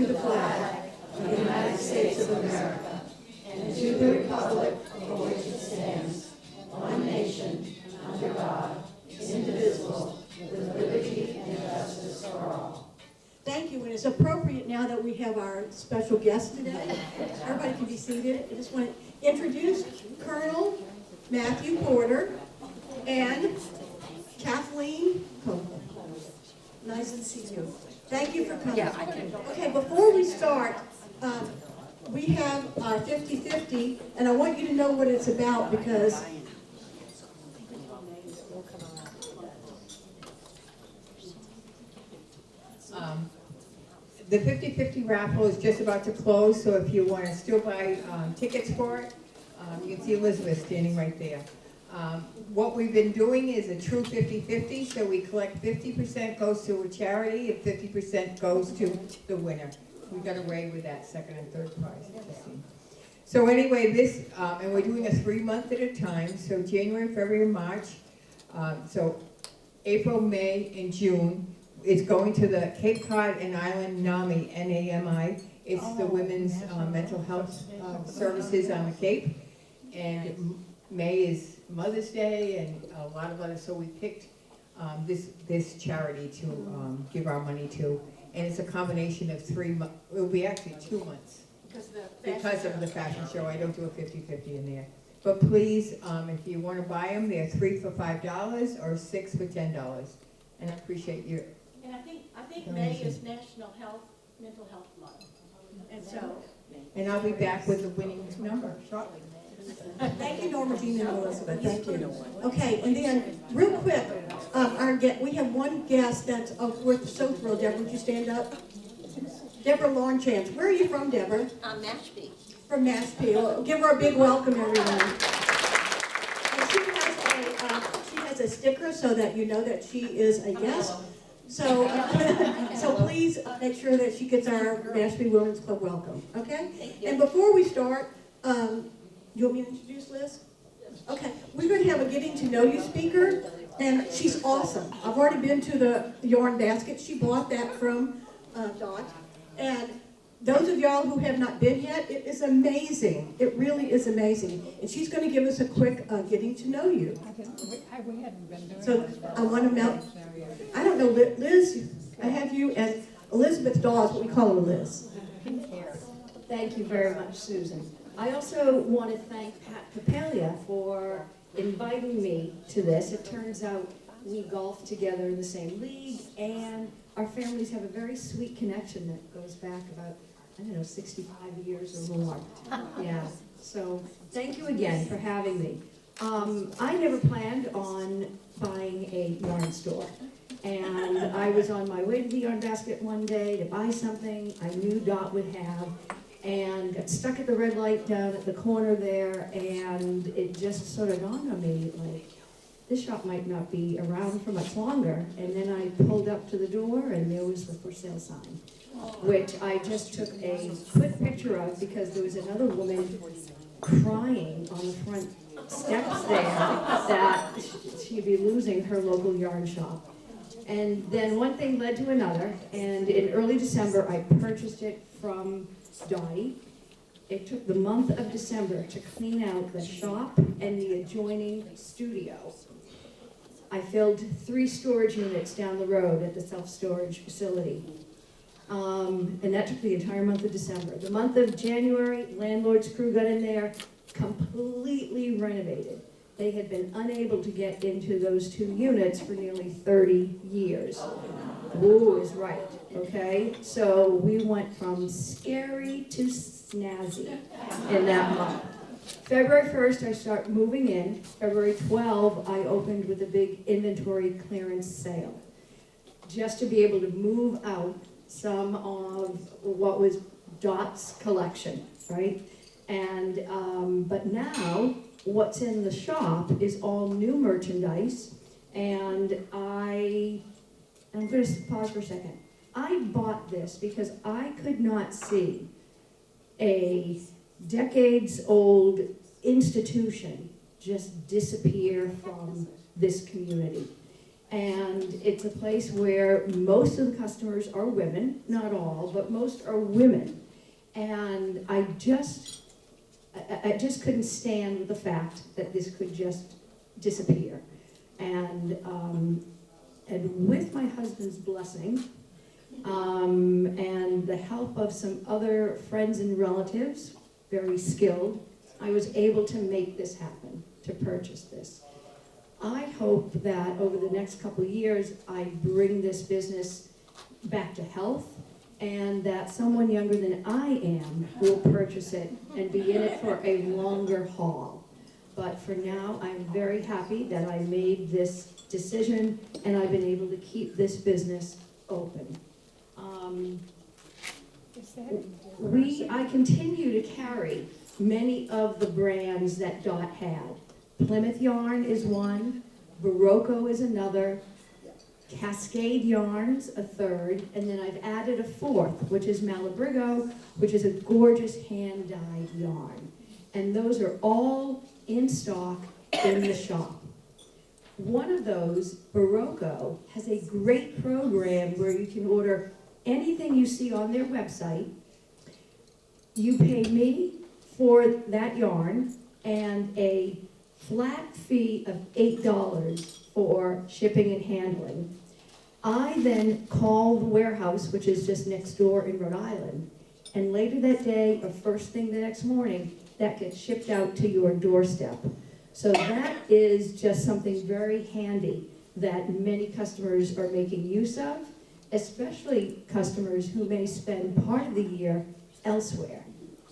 the flag of the United States of America and to the republic for which it stands, one nation, under God, indivisible, with liberty and justice for all. Thank you, and it's appropriate now that we have our special guest today. Everybody can be seated. I just want to introduce Colonel Matthew Porter and Kathleen Copeland. Nice to see you. Thank you for coming. Okay, before we start, we have our 50-50, and I want you to know what it's about because the 50-50 raffle is just about to close, so if you want to still buy tickets for it, you can see Elizabeth standing right there. What we've been doing is a true 50-50, so we collect 50% goes to a charity and 50% goes to the winner. We got away with that second and third prize. So anyway, this, and we're doing a 3-month at a time, so January, February, March, so April, May, and June. It's going to the Cape Cod and Island NAMI, N-A-M-I. It's the Women's Mental Health Services on the Cape. And May is Mother's Day and a lot of others, so we picked this charity to give our money to. And it's a combination of 3 months, it will be actually 2 months. Because of the fashion show, I don't do a 50-50 in there. But please, if you want to buy them, they're 3 for $5 or 6 for $10. And I appreciate your. And I think May is National Mental Health Month. And so. And I'll be back with the winning number shortly. Thank you, Norma Jean and Elizabeth. Thank you. Okay, and then real quick, we have one guest that's we're so thrilled. Deborah, would you stand up? Deborah Longchamp. Where are you from, Deborah? Mashpee. From Mashpee. Well, give her a big welcome, everyone. And she has a sticker so that you know that she is a guest. So, so please make sure that she gets our Mashpee Women's Club welcome. Okay? And before we start, you want me to introduce Liz? Okay, we're going to have a getting to know you speaker, and she's awesome. I've already been to the yarn basket. She bought that from Dot. And those of y'all who have not been yet, it is amazing. It really is amazing. And she's going to give us a quick getting to know you. We hadn't been doing so I want to know, I don't know, Liz, I have you as Elizabeth Dawes, but we call her Liz. Thank you very much, Susan. I also want to thank Pat Papalia for inviting me to this. It turns out we golf together in the same league, and our families have a very sweet connection that goes back about, I don't know, 65 years or more. Yeah, so thank you again for having me. I never planned on buying a yarn store, and I was on my way to the yarn basket one day to buy something I knew Dot would have, and got stuck at the red light down at the corner there, and it just sort of dawned on me, like, this shop might not be around for much longer. And then I pulled up to the door, and there was the for sale sign, which I just took a quick picture of because there was another woman crying on the front steps there that she'd be losing her local yarn shop. And then one thing led to another, and in early December, I purchased it from Dottie. It took the month of December to clean out the shop and the adjoining studio. I filled 3 storage units down the road at the self-storage facility. And that took the entire month of December. The month of January, landlord's crew got in there, completely renovated. They had been unable to get into those 2 units for nearly 30 years. Woo is right, okay? So we went from scary to snazzy in that month. February 1st, I start moving in. February 12th, I opened with a big inventory clearance sale, just to be able to move out some of what was Dot's collection, right? And but now, what's in the shop is all new merchandise, and I'm going to pause for a second. I bought this because I could not see a decades-old institution just disappear from this community. And it's a place where most of the customers are women, not all, but most are women. And I just couldn't stand the fact that this could just disappear. And with my husband's blessing, and the help of some other friends and relatives, very skilled, I was able to make this happen, to purchase this. I hope that over the next couple of years, I bring this business back to health, and that someone younger than I am will purchase it and be in it for a longer haul. But for now, I'm very happy that I made this decision and I've been able to keep this business open. I continue to carry many of the brands that Dot had. Plymouth Yarn is one, Barocco is another, Cascade Yarns a third, and then I've added a fourth, which is Malabrigo, which is a gorgeous hand-dyed yarn. And those are all in stock in the shop. One of those, Barocco, has a great program where you can order anything you see on their website. You pay me for that yarn and a flat fee of $8 for shipping and handling. I then call the warehouse, which is just next door in Rhode Island, and later that day or first thing the next morning, that gets shipped out to your doorstep. So that is just something very handy that many customers are making use of, especially customers who may spend part of the year elsewhere,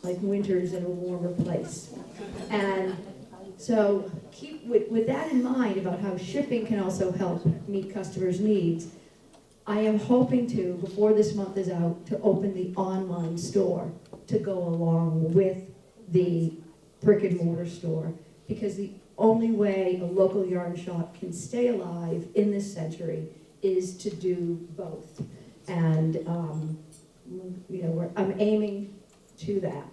like winters in a warmer place. And so keep with that in mind about how shipping can also help meet customers' needs. I am hoping to, before this month is out, to open the online store to go along with the brick and mortar store, because the only way a local yarn shop can stay alive in this century is to do both. And I'm aiming to that.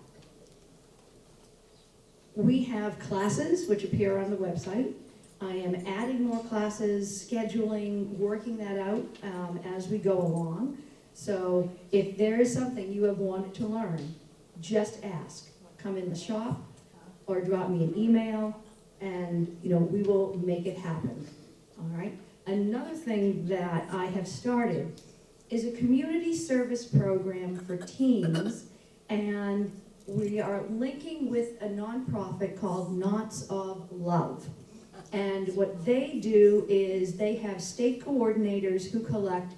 We have classes which appear on the website. I am adding more classes, scheduling, working that out as we go along. So if there is something you have wanted to learn, just ask. Come in the shop or drop me an email, and we will make it happen. All right. Another thing that I have started is a community service program for teens, and we are linking with a nonprofit called Knots of Love. And what they do is they have state coordinators who collect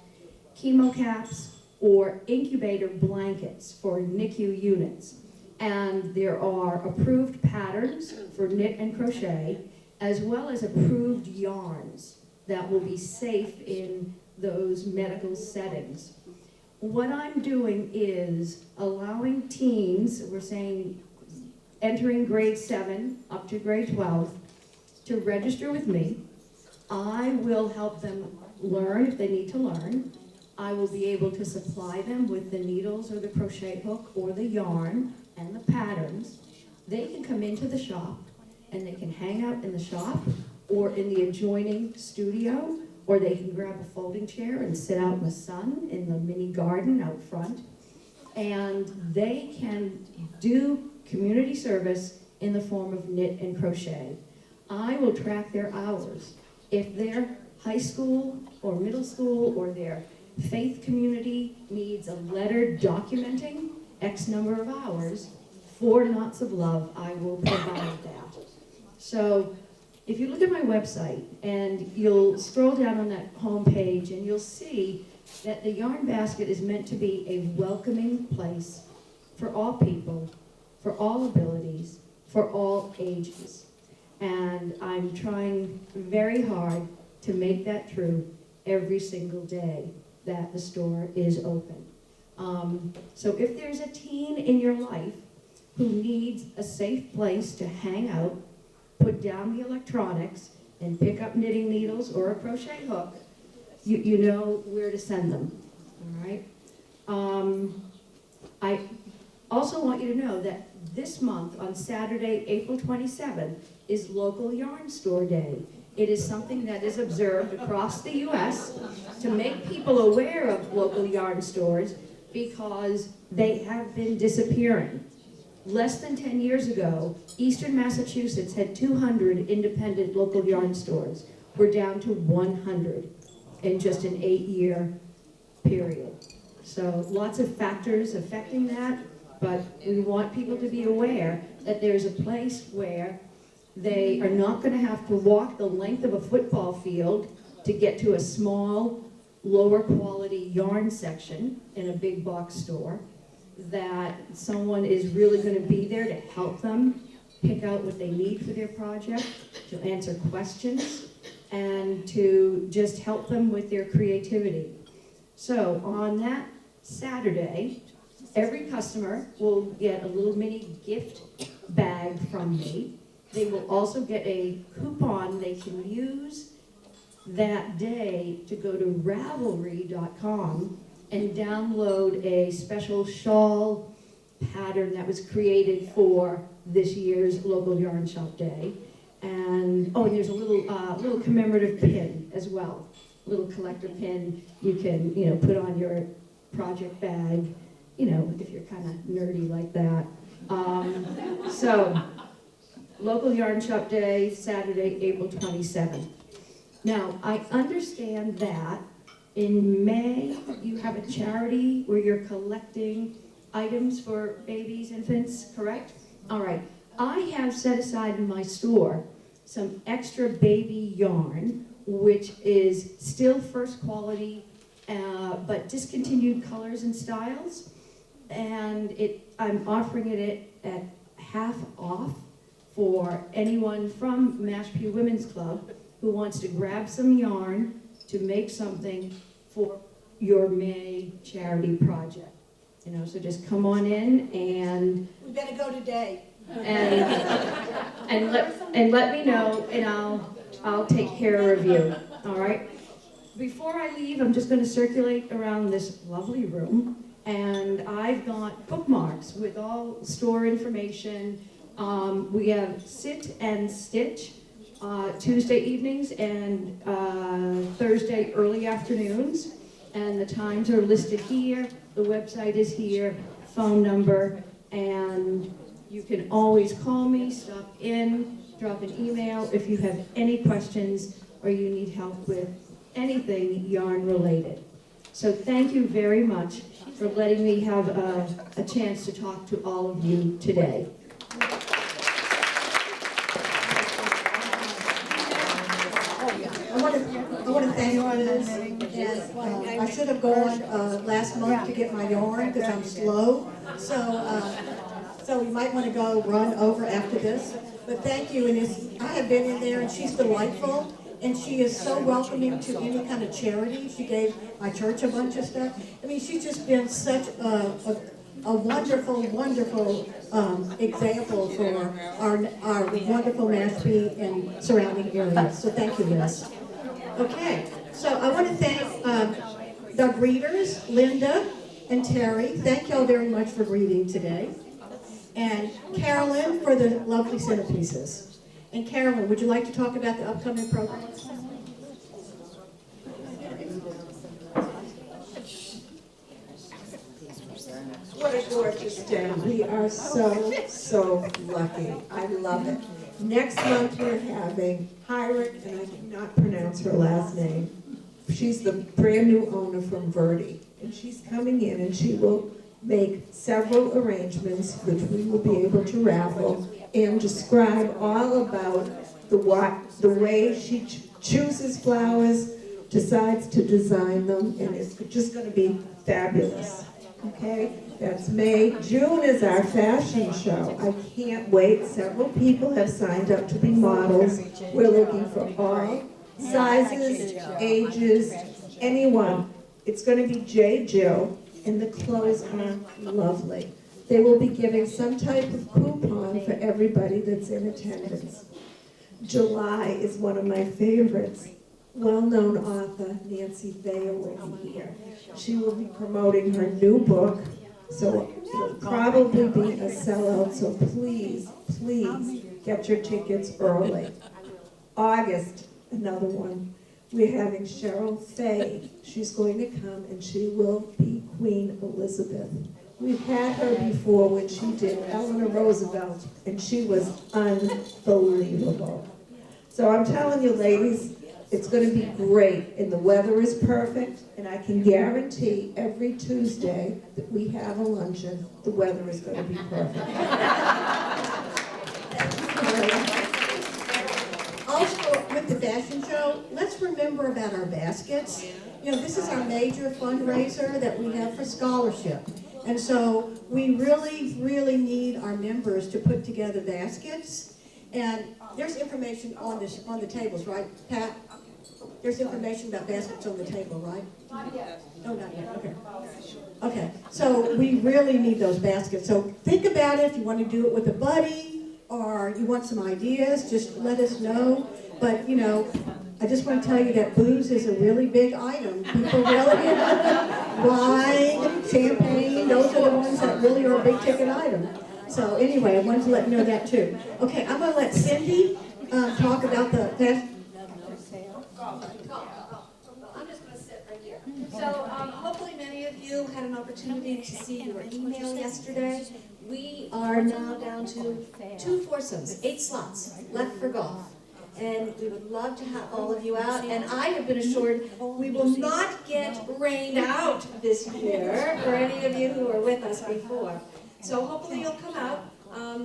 chemo caps or incubator blankets for NICU units. And there are approved patterns for knit and crochet, as well as approved yarns that will be safe in those medical settings. What I'm doing is allowing teens, we're saying entering grade 7 up to grade 12, to register with me. I will help them learn if they need to learn. I will be able to supply them with the needles or the crochet hook or the yarn and the patterns. They can come into the shop and they can hang out in the shop or in the adjoining studio, or they can grab a folding chair and sit out in the sun in the mini garden out front. And they can do community service in the form of knit and crochet. I will track their hours. If their high school or middle school or their faith community needs a letter documenting X number of hours for Knots of Love, I will provide that. So if you look at my website and you'll scroll down on that home page and you'll see that the Yarn Basket is meant to be a welcoming place for all people, for all abilities, for all ages. And I'm trying very hard to make that true every single day that the store is open. So if there's a teen in your life who needs a safe place to hang out, put down the electronics, and pick up knitting needles or a crochet hook, you know where to send them, all right? I also want you to know that this month, on Saturday, April 27th, is Local Yarn Store Day. It is something that is observed across the U.S. to make people aware of local yarn stores because they have been disappearing. Less than 10 years ago, Eastern Massachusetts had 200 independent local yarn stores. We're down to 100 in just an 8-year period. So lots of factors affecting that, but we want people to be aware that there's a place where they are not going to have to walk the length of a football field to get to a small, lower quality yarn section in a big box store, that someone is really going to be there to help them pick out what they need for their project, to answer questions, and to just help them with their creativity. So on that Saturday, every customer will get a little mini gift bag from me. They will also get a coupon they can use that day to go to Ravelry.com and download a special shawl pattern that was created for this year's local yarn shop day. And there's a little commemorative pin as well, a little collector pin you can put on your project bag, if you're kind of nerdy like that. So. Local Yarn Shop Day, Saturday, April 27th. Now, I understand that in May, you have a charity where you're collecting items for babies, infants, correct? All right. I have set aside in my store some extra baby yarn, which is still first quality, but discontinued colors and styles. And I'm offering it at half off for anyone from Mashpee Women's Club who wants to grab some yarn to make something for your May charity project. So just come on in and We better go today. and let me know, and I'll take care of you. All right. Before I leave, I'm just going to circulate around this lovely room, and I've got bookmarks with all store information. We have Sit and Stitch Tuesday evenings and Thursday early afternoons, and the times are listed here. The website is here, phone number, and you can always call me, stop in, drop an email if you have any questions or you need help with anything yarn related. So thank you very much for letting me have a chance to talk to all of you today. I want to thank Liz, and I should have gone last month to get my yarn because I'm slow. So you might want to go run over after this. But thank you, and I have been in there, and she's delightful, and she is so welcoming to any kind of charity. She gave my church a bunch of stuff. I mean, she's just been such a wonderful, wonderful example for our wonderful Mashpee and surrounding areas. So thank you, Liz. Okay, so I want to thank the greeters, Linda and Terry. Thank y'all very much for greeting today. And Carolyn for the lovely centerpieces. And Carolyn, would you like to talk about the upcoming programs? What a gorgeous day. We are so lucky. I love it. Next month we're having Hyrick, and I cannot pronounce her last name. She's the brand new owner from Verdi. And she's coming in and she will make several arrangements which we will be able to raffle and describe all about the way she chooses flowers, decides to design them, and it's just going to be fabulous. Okay, that's May. June is our fashion show. I can't wait. Several people have signed up to be models. We're looking for all sizes, ages, anyone. It's going to be J. Jill, and the clothes are lovely. They will be giving some type of coupon for everybody that's in attendance. July is one of my favorites. Well-known author Nancy Vale will be here. She will be promoting her new book, so it'll probably be a sellout, so please, please get your tickets early. August, another one. We're having Cheryl Faye. She's going to come and she will be Queen Elizabeth. We've had her before when she did Eleanor Roosevelt, and she was unbelievable. So I'm telling you, ladies, it's going to be great, and the weather is perfect, and I can guarantee every Tuesday that we have a luncheon, the weather is going to be perfect. Also, with the fashion show, let's remember about our baskets. You know, this is our major fundraiser that we have for scholarship. And so we really, really need our members to put together baskets. And there's information on the tables, right, Pat? There's information about baskets on the table, right? Not yet. Oh, not yet, okay. Okay, so we really need those baskets. So think about it, if you want to do it with a buddy, or you want some ideas, just let us know. But, you know, I just want to tell you that booze is a really big item. People really, wine, champagne, those are the ones that really are a big ticket item. So anyway, I wanted to let you know that too. Okay, I'm going to let Cindy talk about the fast. I'm just going to sit right here. So hopefully many of you had an opportunity to see your email yesterday. We are now down to 2 foursomes, 8 slots left for golf. And we would love to have all of you out. And I have been assured we will not get rained out this year for any of you who were with us before. So hopefully you'll come out.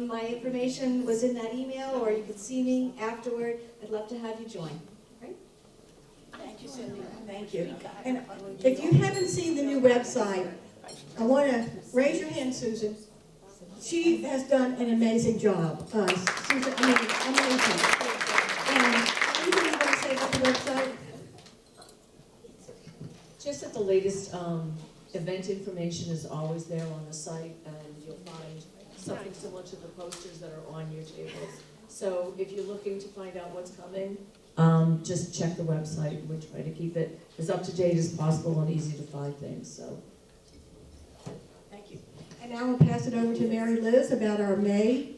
My information was in that email, or you could see me afterward. I'd love to have you join. Thank you, Cindy. Thank you. And if you haven't seen the new website, I want to raise your hand, Susan. She has done an amazing job. Susan, amazing. Anything you want to say about the website? Just that the latest event information is always there on the site, and you'll find something similar to the posters that are on your tables. So if you're looking to find out what's coming, just check the website. We try to keep it as up to date as possible and easy to find things. So, Thank you. And now we'll pass it over to Mary Liz about our May.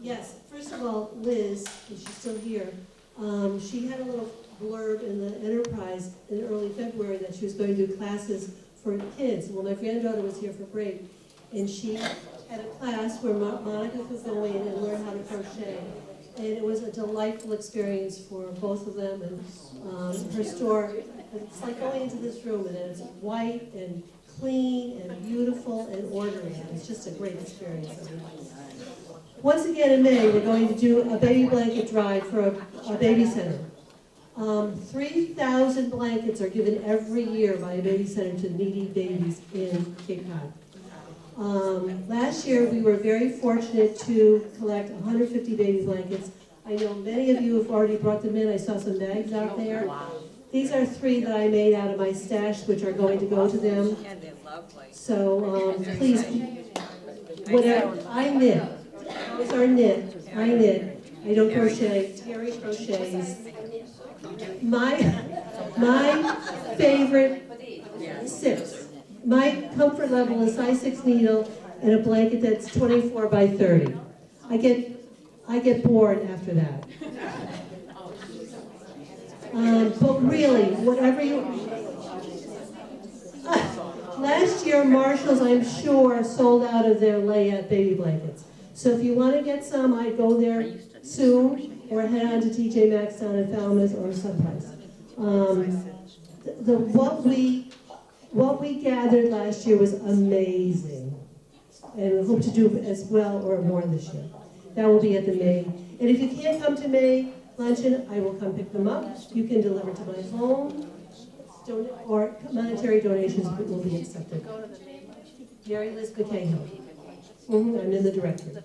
Yes, first of all, Liz, is she still here? She had a little blurb in the Enterprise in early February that she was going to do classes for kids. Well, my granddaughter was here for break, and she had a class where Monica could go in and learn how to crochet. And it was a delightful experience for both of them, and her store, it's like going into this room, and it's white and clean and beautiful and orderly. It's just a great experience. Once again in May, we're going to do a baby blanket drive for a baby center. 3,000 blankets are given every year by a baby center to needy babies in Cape Cod. Last year, we were very fortunate to collect 150 baby blankets. I know many of you have already brought them in. I saw some bags out there. These are 3 that I made out of my stash, which are going to go to them. And they're lovely. So please, whatever, I knit. These are knit. I knit. I don't crochet. Terry crochets. My favorite 6. My comfort level is size 6 needle and a blanket that's 24 by 30. I get bored after that. But really, whatever you. Last year, Marshalls, I'm sure, sold out of their layette baby blankets. So if you want to get some, I'd go there soon, or head on to TJ Maxx down in Falmouth or someplace. What we gathered last year was amazing, and we hope to do as well or more this year. That will be at the May. And if you can't come to May luncheon, I will come pick them up. You can deliver to my home, or monetary donations will be accepted. Mary Liz McCahill. I'm in the directory.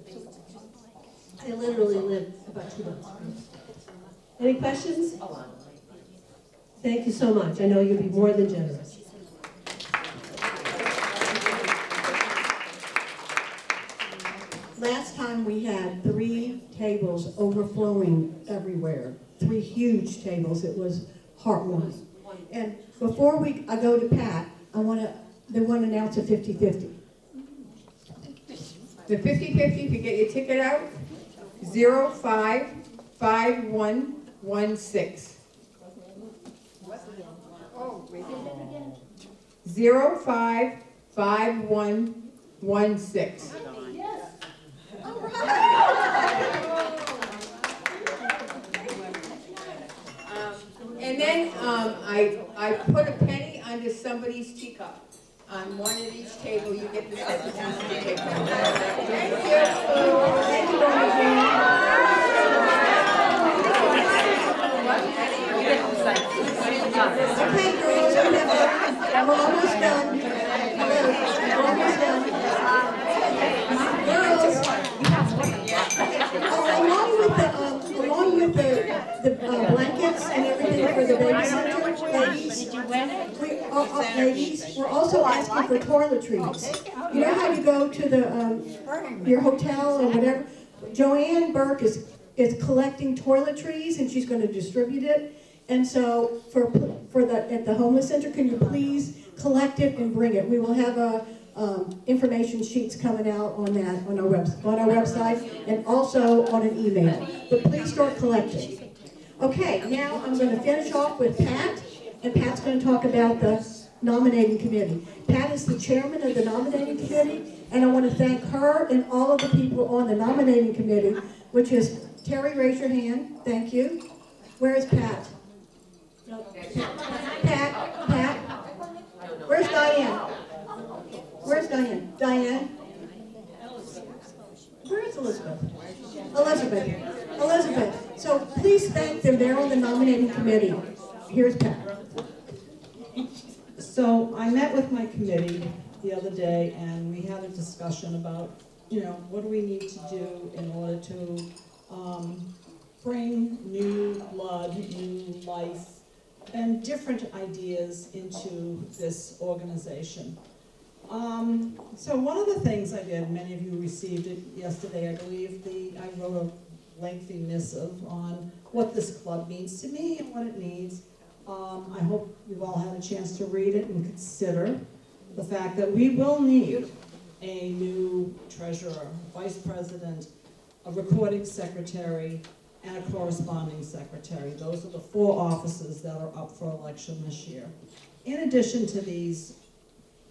I literally live about 2 blocks from here. Any questions? Thank you so much. I know you'll be more than generous. Last time we had 3 tables overflowing everywhere. 3 huge tables. It was heartwarming. And before I go to Pat, they want to announce a 50-50. The 50/50, if you get your ticket out, 055116. 055116. And then I put a penny under somebody's teacup. On one of each table, you get the second piece of the cake. Thank you. Thank you, Okay, girls, we're almost done. Hello, we're almost done. Girls, along with the blankets and everything for the baby center, ladies, we're also asking for toiletries. You know how you go to the your hotel or whatever? Joanne Burke is collecting toiletries and she's going to distribute it. And so at the homeless center, can you please collect it and bring it? We will have information sheets coming out on that on our website and also on an email. But please start collecting. Okay, now I'm going to finish off with Pat, and Pat's going to talk about the nominating committee. Pat is the chairman of the nominating committee, and I want to thank her and all of the people on the nominating committee, which is Terry, raise your hand. Thank you. Where is Pat? Pat. Where's Diane? Where's Diane? Diane? Where is Elizabeth? Elizabeth. So please thank them. They're on the nominating committee. Here's Pat. So I met with my committee the other day and we had a discussion about, what do we need to do in order to bring new blood, new life, and different ideas into this organization. So one of the things I did, many of you received it yesterday, I believe, I wrote a lengthy missive on what this club means to me and what it needs. I hope you've all had a chance to read it and consider the fact that we will need a new treasurer, vice president, a recording secretary, and a corresponding secretary. Those are the 4 offices that are up for election this year. In addition to these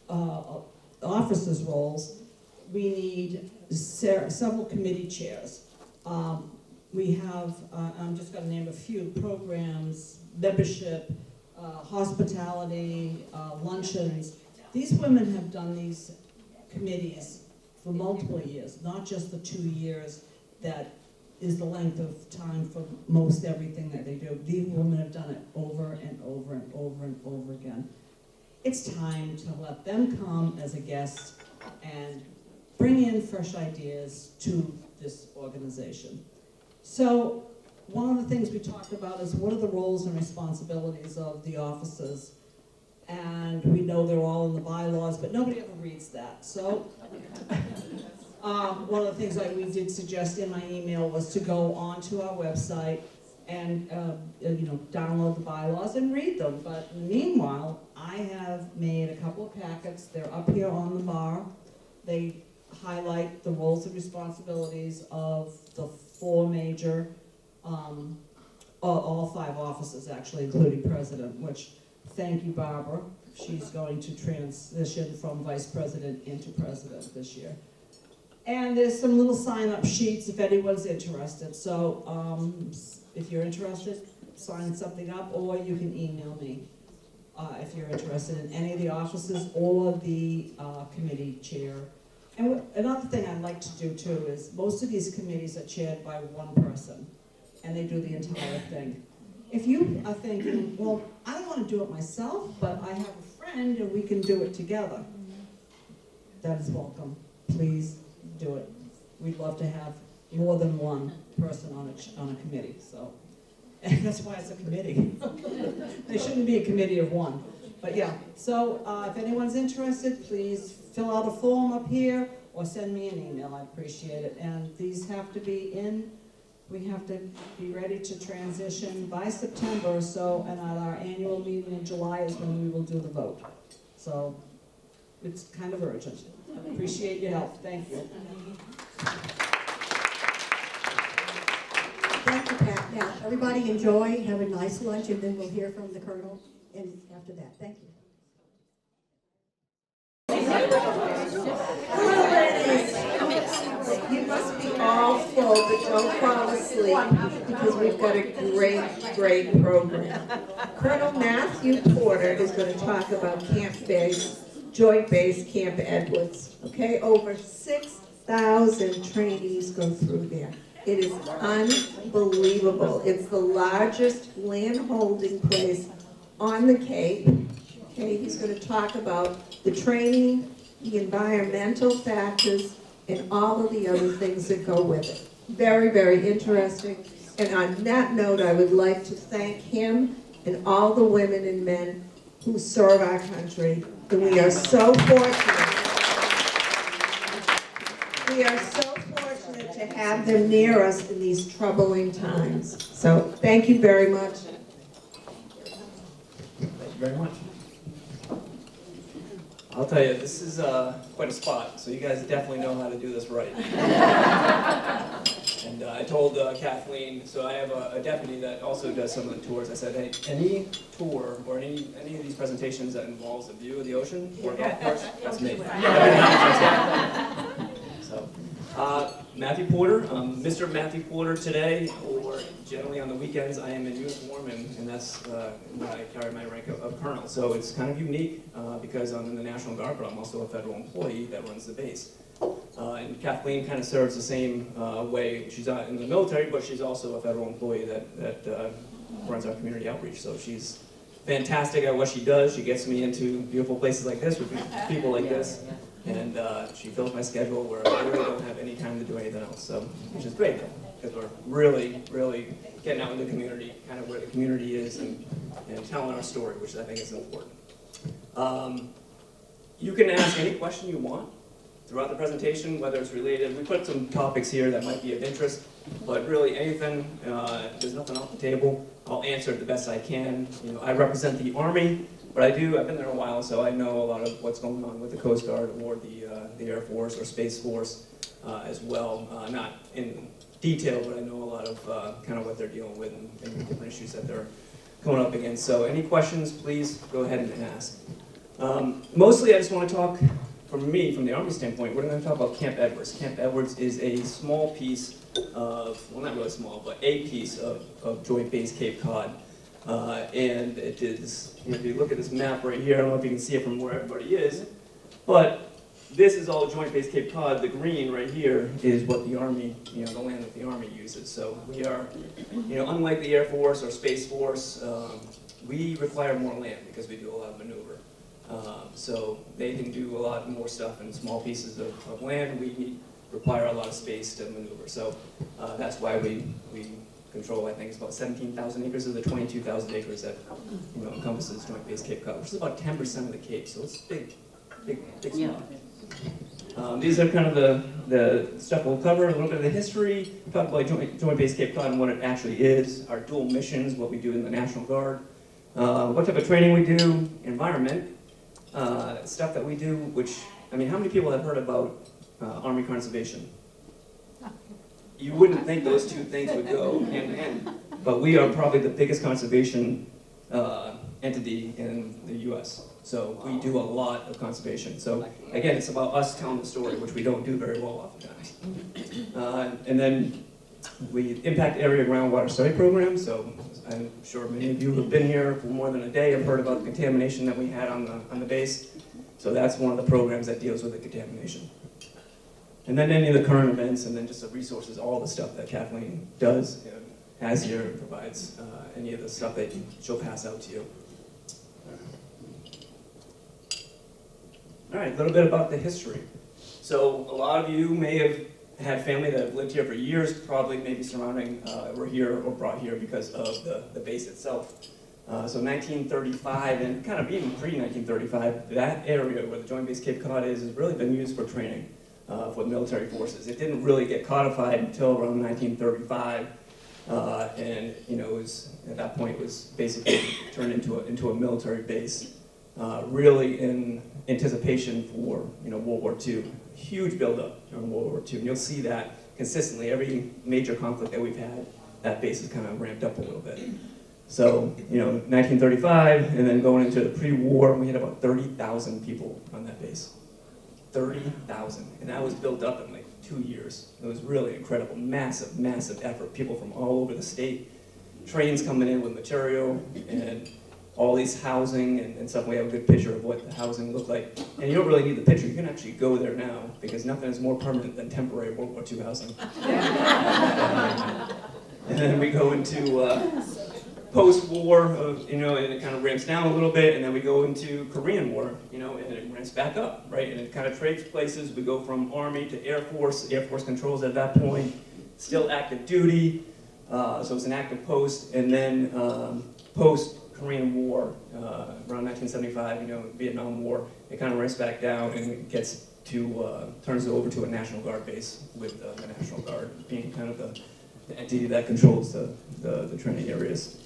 officers' roles, we need several committee chairs. We have, I'm just going to name a few, programs, membership, hospitality, luncheons. These women have done these committees for multiple years, not just the 2 years that is the length of time for most everything that they do. These women have done it over and over and over and over again. It's time to let them come as a guest and bring in fresh ideas to this organization. So one of the things we talked about is what are the roles and responsibilities of the officers? And we know they're all in the bylaws, but nobody ever reads that. So one of the things we did suggest in my email was to go onto our website and download the bylaws and read them. But meanwhile, I have made a couple of packets. They're up here on the bar. They highlight the roles and responsibilities of the 4 major, all 5 offices actually, including president, which, thank you, Barbara. She's going to transition from vice president into president this year. And there's some little sign-up sheets if anyone's interested. So if you're interested, sign something up, or you can email me if you're interested in any of the offices or the committee chair. And another thing I'd like to do too is most of these committees are chaired by one person, and they do the entire thing. If you are thinking, well, I don't want to do it myself, but I have a friend and we can do it together, that is welcome. Please do it. We'd love to have more than one person on a committee, so. And that's why it's a committee. There shouldn't be a committee of one. But yeah, so if anyone's interested, please fill out a form up here or send me an email. I appreciate it. And these have to be in, we have to be ready to transition by September, so, and at our annual meeting in July is when we will do the vote. So it's kind of urgent. Appreciate your help, thank you. Thank you, Pat. Now, everybody enjoy, have a nice lunch, and then we'll hear from the Colonel and after that. Thank you. Hello, ladies. You must be all full, but don't fall asleep because we've got a great program. Colonel Matthew Porter is going to talk about Joint Base Camp Edwards. Okay, over 6,000 trainees go through there. It is unbelievable. It's the largest land holding place on the Cape. Okay, he's going to talk about the training, the environmental factors, and all of the other things that go with it. Very interesting. And on that note, I would like to thank him and all the women and men who serve our country. And we are so fortunate. We are so fortunate to have them near us in these troubling times. So thank you very much. Thank you very much. I'll tell you, this is quite a spot, so you guys definitely know how to do this right. And I told Kathleen, so I have a deputy that also does some of the tours. I said, hey, any tour or any of these presentations that involves a view of the ocean or golf course, that's me. So, Matthew Porter, Mr. Matthew Porter today, or generally on the weekends, I am in uniform, and that's when I carry my rank of colonel. So it's kind of unique because I'm in the National Guard, but I'm also a federal employee that runs the base. And Kathleen kind of serves the same way. She's not in the military, but she's also a federal employee that runs our community outreach. So she's fantastic at what she does. She gets me into beautiful places like this with people like this. And she fills my schedule where I really don't have any time to do anything else. So, which is great, because we're really getting out in the community, kind of where the community is, and telling our story, which I think is important. You can ask any question you want throughout the presentation, whether it's related. We put some topics here that might be of interest, but really anything, there's nothing off the table. I'll answer it the best I can. You know, I represent the Army, but I've been there a while, so I know a lot of what's going on with the Coast Guard or the Air Force or Space Force as well. Not in detail, but I know a lot of kind of what they're dealing with and different issues that they're going up against. So any questions, please go ahead and ask. Mostly I just want to talk, from the Army standpoint, we're going to talk about Camp Edwards. Camp Edwards is a small piece of, well, not really small, but a piece of Joint Base Cape Cod. And it is, if you look at this map right here, I don't know if you can see it from where everybody is, but this is all Joint Base Cape Cod. The green right here is what the Army, the land that the Army uses. So we are, unlike the Air Force or Space Force, we require more land because we do a lot of maneuver. So they can do a lot more stuff in small pieces of land. We require a lot of space to maneuver. So that's why we control, I think it's about 17,000 acres of the 22,000 acres that encompasses Joint Base Cape Cod, which is about 10% of the Cape. So it's big spot. These are kind of the stuff we'll cover, a little bit of the history, talk about Joint Base Cape Cod and what it actually is, our dual missions, what we do in the National Guard, what type of training we do, environment, stuff that we do, which, how many people have heard about Army conservation? You wouldn't think those two things would go hand in hand, but we are probably the biggest conservation entity in the U.S. So we do a lot of conservation. So again, it's about us telling the story, which we don't do very well oftentimes. And then we impact area groundwater study program. So I'm sure many of you who have been here for more than a day have heard about the contamination that we had on the base. So that's one of the programs that deals with the contamination. And then any of the current events, and then just the resources, all the stuff that Kathleen does, has here, provides any of the stuff that she'll pass out to you. All right, a little bit about the history. So a lot of you may have had family that have lived here for years, probably maybe surrounding, were here or brought here because of the base itself. So 1935, and kind of even pre-1935, that area where the Joint Base Cape Cod is has really been used for training for the military forces. It didn't really get codified until around 1935, and it was, at that point, it was basically turned into a military base. really in anticipation for World War II. Huge buildup during World War II, and you'll see that consistently. Every major conflict that we've had, that base is kind of ramped up a little bit. So, 1935, and then going into the pre-war, we had about 30,000 people on that base. 30,000, and that was built up in like 2 years. It was really incredible, massive, massive effort. People from all over the state, trains coming in with material, and all these housing and stuff. We have a good picture of what the housing looked like. And you don't really need the picture, you can actually go there now, because nothing is more permanent than temporary World War II housing. And then we go into post-war, and it kind of ramps down a little bit, and then we go into Korean War, and it ramps back up, right? And it kind of trades places. We go from Army to Air Force controls at that point, still active duty, so it's an active post, and then post-Korean War, around 1975, Vietnam War, it kind of ramps back down and it gets to, turns it over to a National Guard base, with the National Guard being kind of the entity that controls the training areas.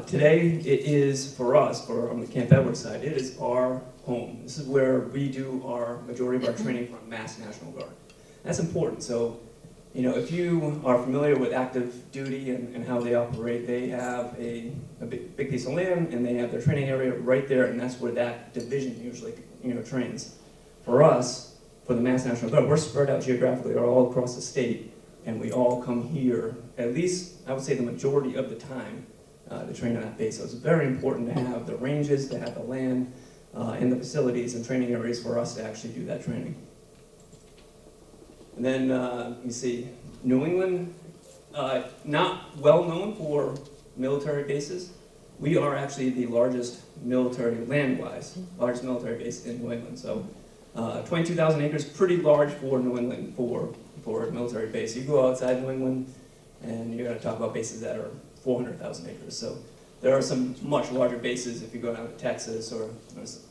Today, it is, for us, on the Camp Edwards side, it is our home. This is where we do our majority of our training for Mass National Guard. That's important. So, if you are familiar with active duty and how they operate, they have a big piece of land, and they have their training area right there, and that's where that division usually, trains. For us, for the Mass National Guard, we're spread out geographically all across the state, and we all come here, at least, I would say the majority of the time, to train on that base. So it's very important to have the ranges, to have the land, and the facilities and training areas for us to actually do that training. And then, you see, New England, not well known for military bases. We are actually the largest military, land-wise, largest military base in New England. So 22,000 acres, pretty large for New England, for a military base. You go outside New England, and you're going to talk about bases that are 400,000 acres. So there are some much larger bases if you go down to Texas or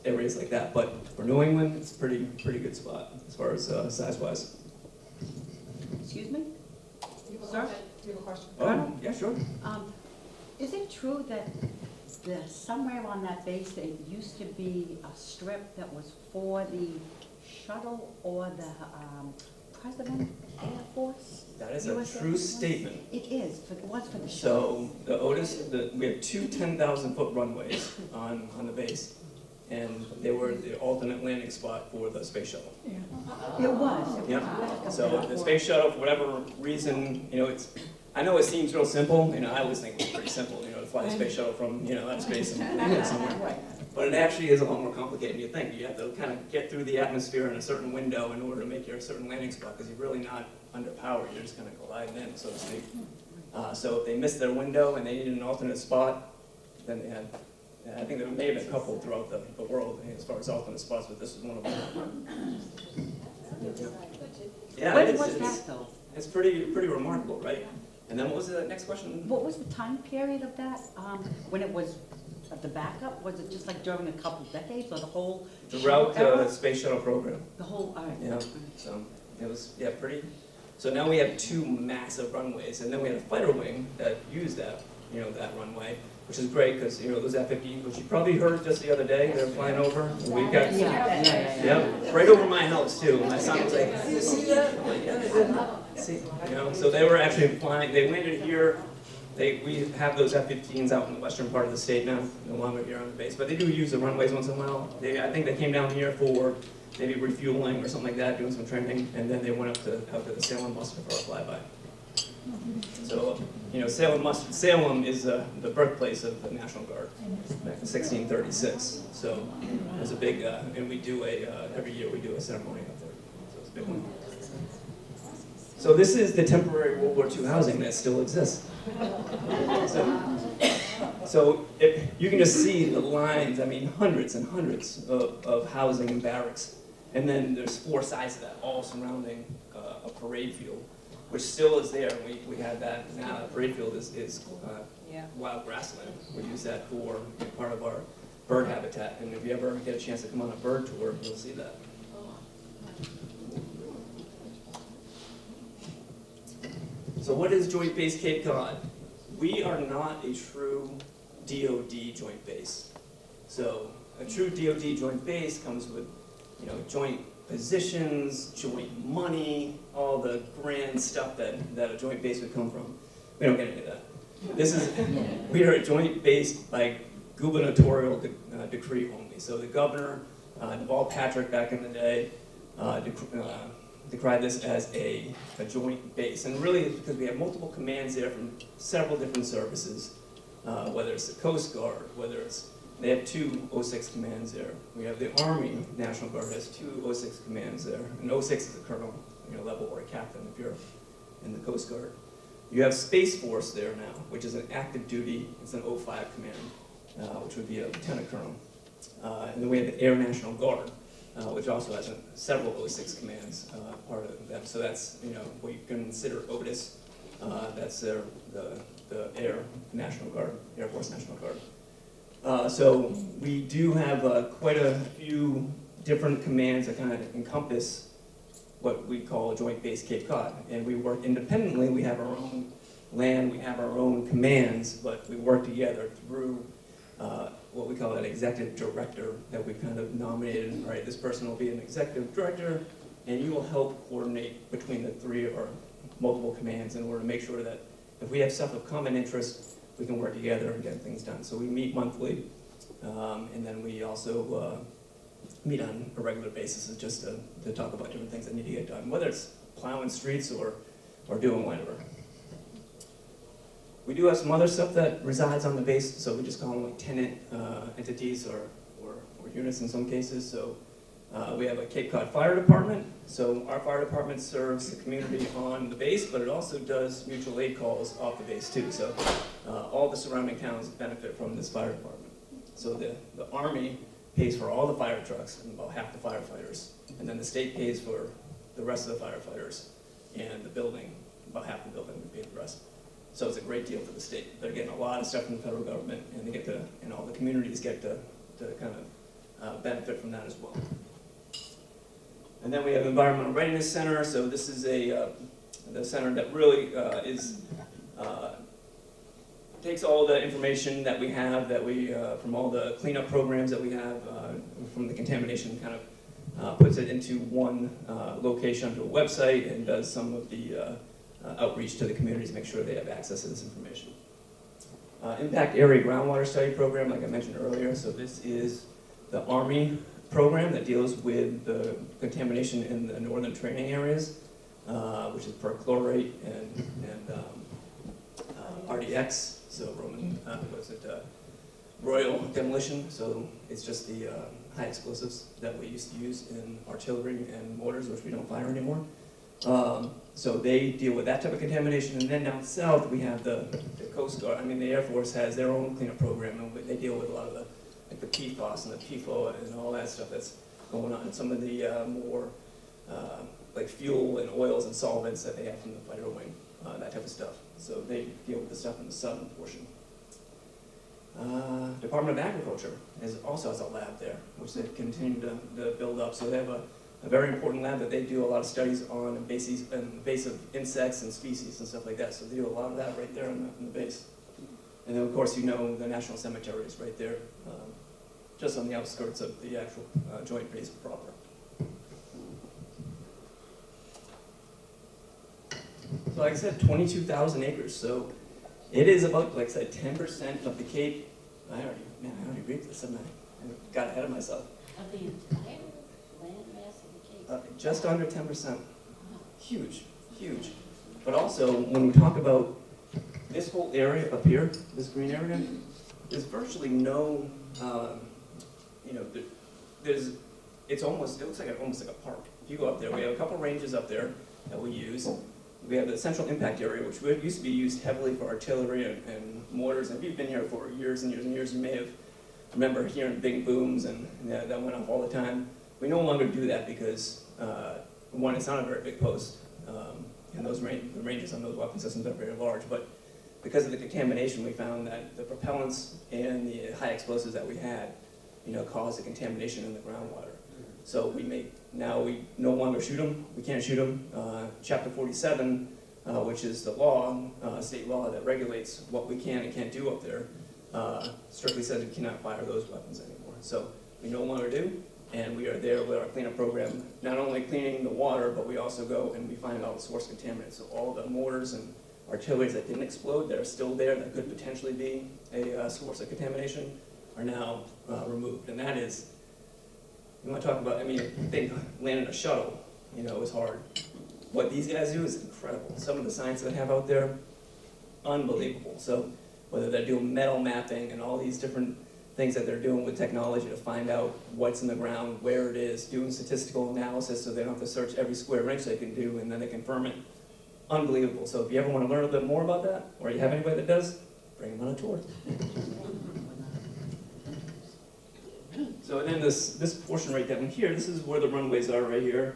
areas like that. But for New England, it's a pretty good spot as far as size-wise. Excuse me? Sir? Do you have a question? Oh, yeah, sure. Is it true that somewhere on that base there used to be a strip that was for the shuttle or the President Air Force? That is a US Air true Force? statement. It is, but it was for the shuttle. So the Otis, we have two 10,000-foot runways on the base, and they were the alternate landing spot for the space shuttle. It was. Yep. So the space shuttle, for whatever reason, I know it seems real simple. I always think it's pretty simple, to fly a space shuttle from, outer space and land somewhere. But it actually is a lot more complicated than you think. You have to kind of get through the atmosphere in a certain window in order to make your certain landing spot, because you're really not under power. You're just kind of gliding in, so to speak. So if they missed their window and they needed an alternate spot, then they had, I think there may have been a couple throughout the world as far as alternate spots, but this is one of them. Yeah, When was that though? It's pretty remarkable, right? And then what was the next question? What was the time period of that? When it was the backup? Was it just like during a couple decades or the whole? Throughout era? the space shuttle program. The whole, all right. Yeah, so it was, pretty. So now we have two massive runways, and then we had a fighter wing that used that, that runway, which is great because, those F-15s, which you probably heard just the other day, they're flying over. And we've got, yeah, right over my house too. My son was like, "Did you see that?" I'm like, "Yeah, I did." See, so they were actually flying. They landed here. We have those F-15s out in the western part of the state now, no longer here on the base, but they do use the runways once in a while. I think they came down here for maybe refueling or something like that, doing some training, and then they went out to the Salem muster for a flyby. So, Salem is the birthplace of the National Guard back in 1636. So it was a big, and we do every year we do a ceremony up there. So it's a big one. So this is the temporary World War II housing that still exists. So you can just see the lines, hundreds and hundreds of housing and barracks. And then there's four sides of that, all surrounding a parade field, which still is there. We have that now. The parade field is wild grassland. We use that for part of our bird habitat. And if you ever get a chance to come on a bird tour, you'll see that. So what is Joint Base Cape Cod? We are not a true DoD joint base. So a true DoD joint base comes with, joint positions, joint money, all the grand stuff that a joint base would come from. We don't get any of that. We are a joint base by gubernatorial decree only. So the governor, Deval Patrick back in the day, decried this as a joint base. And really it's because we have multiple commands there from several different services, whether it's the Coast Guard, they have 2 06 commands there. We have the Army National Guard has 2 06 commands there. And 06 is a colonel level or a captain if you're in the Coast Guard. You have Space Force there now, which is an active duty, it's an 05 command, which would be a lieutenant colonel. And then we have the Air National Guard, which also has several 06 commands part of them. So that's what you can consider Otis. That's the Air National Guard, Air Force National Guard. So we do have quite a few different commands that kind of encompass what we call Joint Base Cape Cod. And we work independently. We have our own land, we have our own commands, but we work together through what we call an executive director that we've kind of nominated. All right, this person will be an executive director, and you will help coordinate between the 3 or multiple commands in order to make sure that if we have stuff of common interest, we can work together and get things done. So we meet monthly, and then we also meet on a regular basis just to talk about different things that need to get done, whether it's plowing streets or doing whatever. We do have some other stuff that resides on the base, so we just call them like tenant entities or units in some cases. So we have a Cape Cod Fire Department. So our fire department serves the community on the base, but it also does mutual aid calls off the base too. So all the surrounding towns benefit from this fire department. So the Army pays for all the fire trucks and about half the firefighters. And then the state pays for the rest of the firefighters, and the building, about half the building would pay the rest. So it's a great deal for the state. They're getting a lot of stuff from the federal government, and they get to, all the communities get to kind of benefit from that as well. And then we have Environmental Readiness Center. So this is the center that really takes all the information that we have, from all the cleanup programs that we have, from the contamination, kind of puts it into one location onto a website and does some of the outreach to the communities, make sure they have access to this information. Impact Area Groundwater Study Program, like I mentioned earlier. So this is the Army program that deals with the contamination in the northern training areas, which is perchlorate and RDX. So Royal Demolition. So it's just the high explosives that we used to use in artillery and mortars, which we don't fire anymore. So they deal with that type of contamination. And then down south, we have the Coast Guard. I mean, the Air Force has their own cleanup program, and they deal with a lot of the PFAS and the PFOA and all that stuff that's going on. And some of the more like fuel and oils and solvents that they have from the fighter wing, that type of stuff. So they deal with the stuff in the southern portion. Department of Agriculture also has a lab there, which they continue to build up. So they have a very important lab that they do a lot of studies on invasive insects and species and stuff like that. So they do a lot of that right there on the base. And then, of course, the National Cemetery is right there, just on the outskirts of the actual joint base proper. So like I said, 22,000 acres. So it is about, like I said, 10% of the Cape. I already read this, and I got ahead of myself. Of the entire land mass of the Cape? Just under 10%. Huge, huge. But also, when we talk about this whole area up here, this green area, there's virtually no, it looks like almost like a park. If you go up there, we have a couple ranges up there that we use. We have the Central Impact Area, which used to be used heavily for artillery and mortars. And if you've been here for years and years and years, you may have remember hearing big booms and that went off all the time. We no longer do that because, one, it's not a very big post, and the ranges on those weapon systems are very large, but because of the contamination, we found that the propellants and the high explosives that we had, caused the contamination in the groundwater. So we no longer shoot them. We can't shoot them. Chapter 47, which is the law, state law that regulates what we can and can't do up there, strictly says we cannot fire those weapons anymore. So we no longer do, and we are there with our cleanup program, not only cleaning the water, but we also go and we find out source contaminants. So all the mortars and artilleries that didn't explode, that are still there, that could potentially be a source of contamination, are now removed. And that is, you want to talk about, I mean, think landing a shuttle, you know, is hard. What these guys do is incredible. Some of the science they have out there, unbelievable. So whether they're doing metal mapping and all these different things that they're doing with technology to find out what's in the ground, where it is, doing statistical analysis so they don't have to search every square inch they can do, and then they confirm it. Unbelievable. So if you ever want to learn a little bit more about that, or you have anybody that does, bring them on a tour. So then this portion right down here, this is where the runways are right here.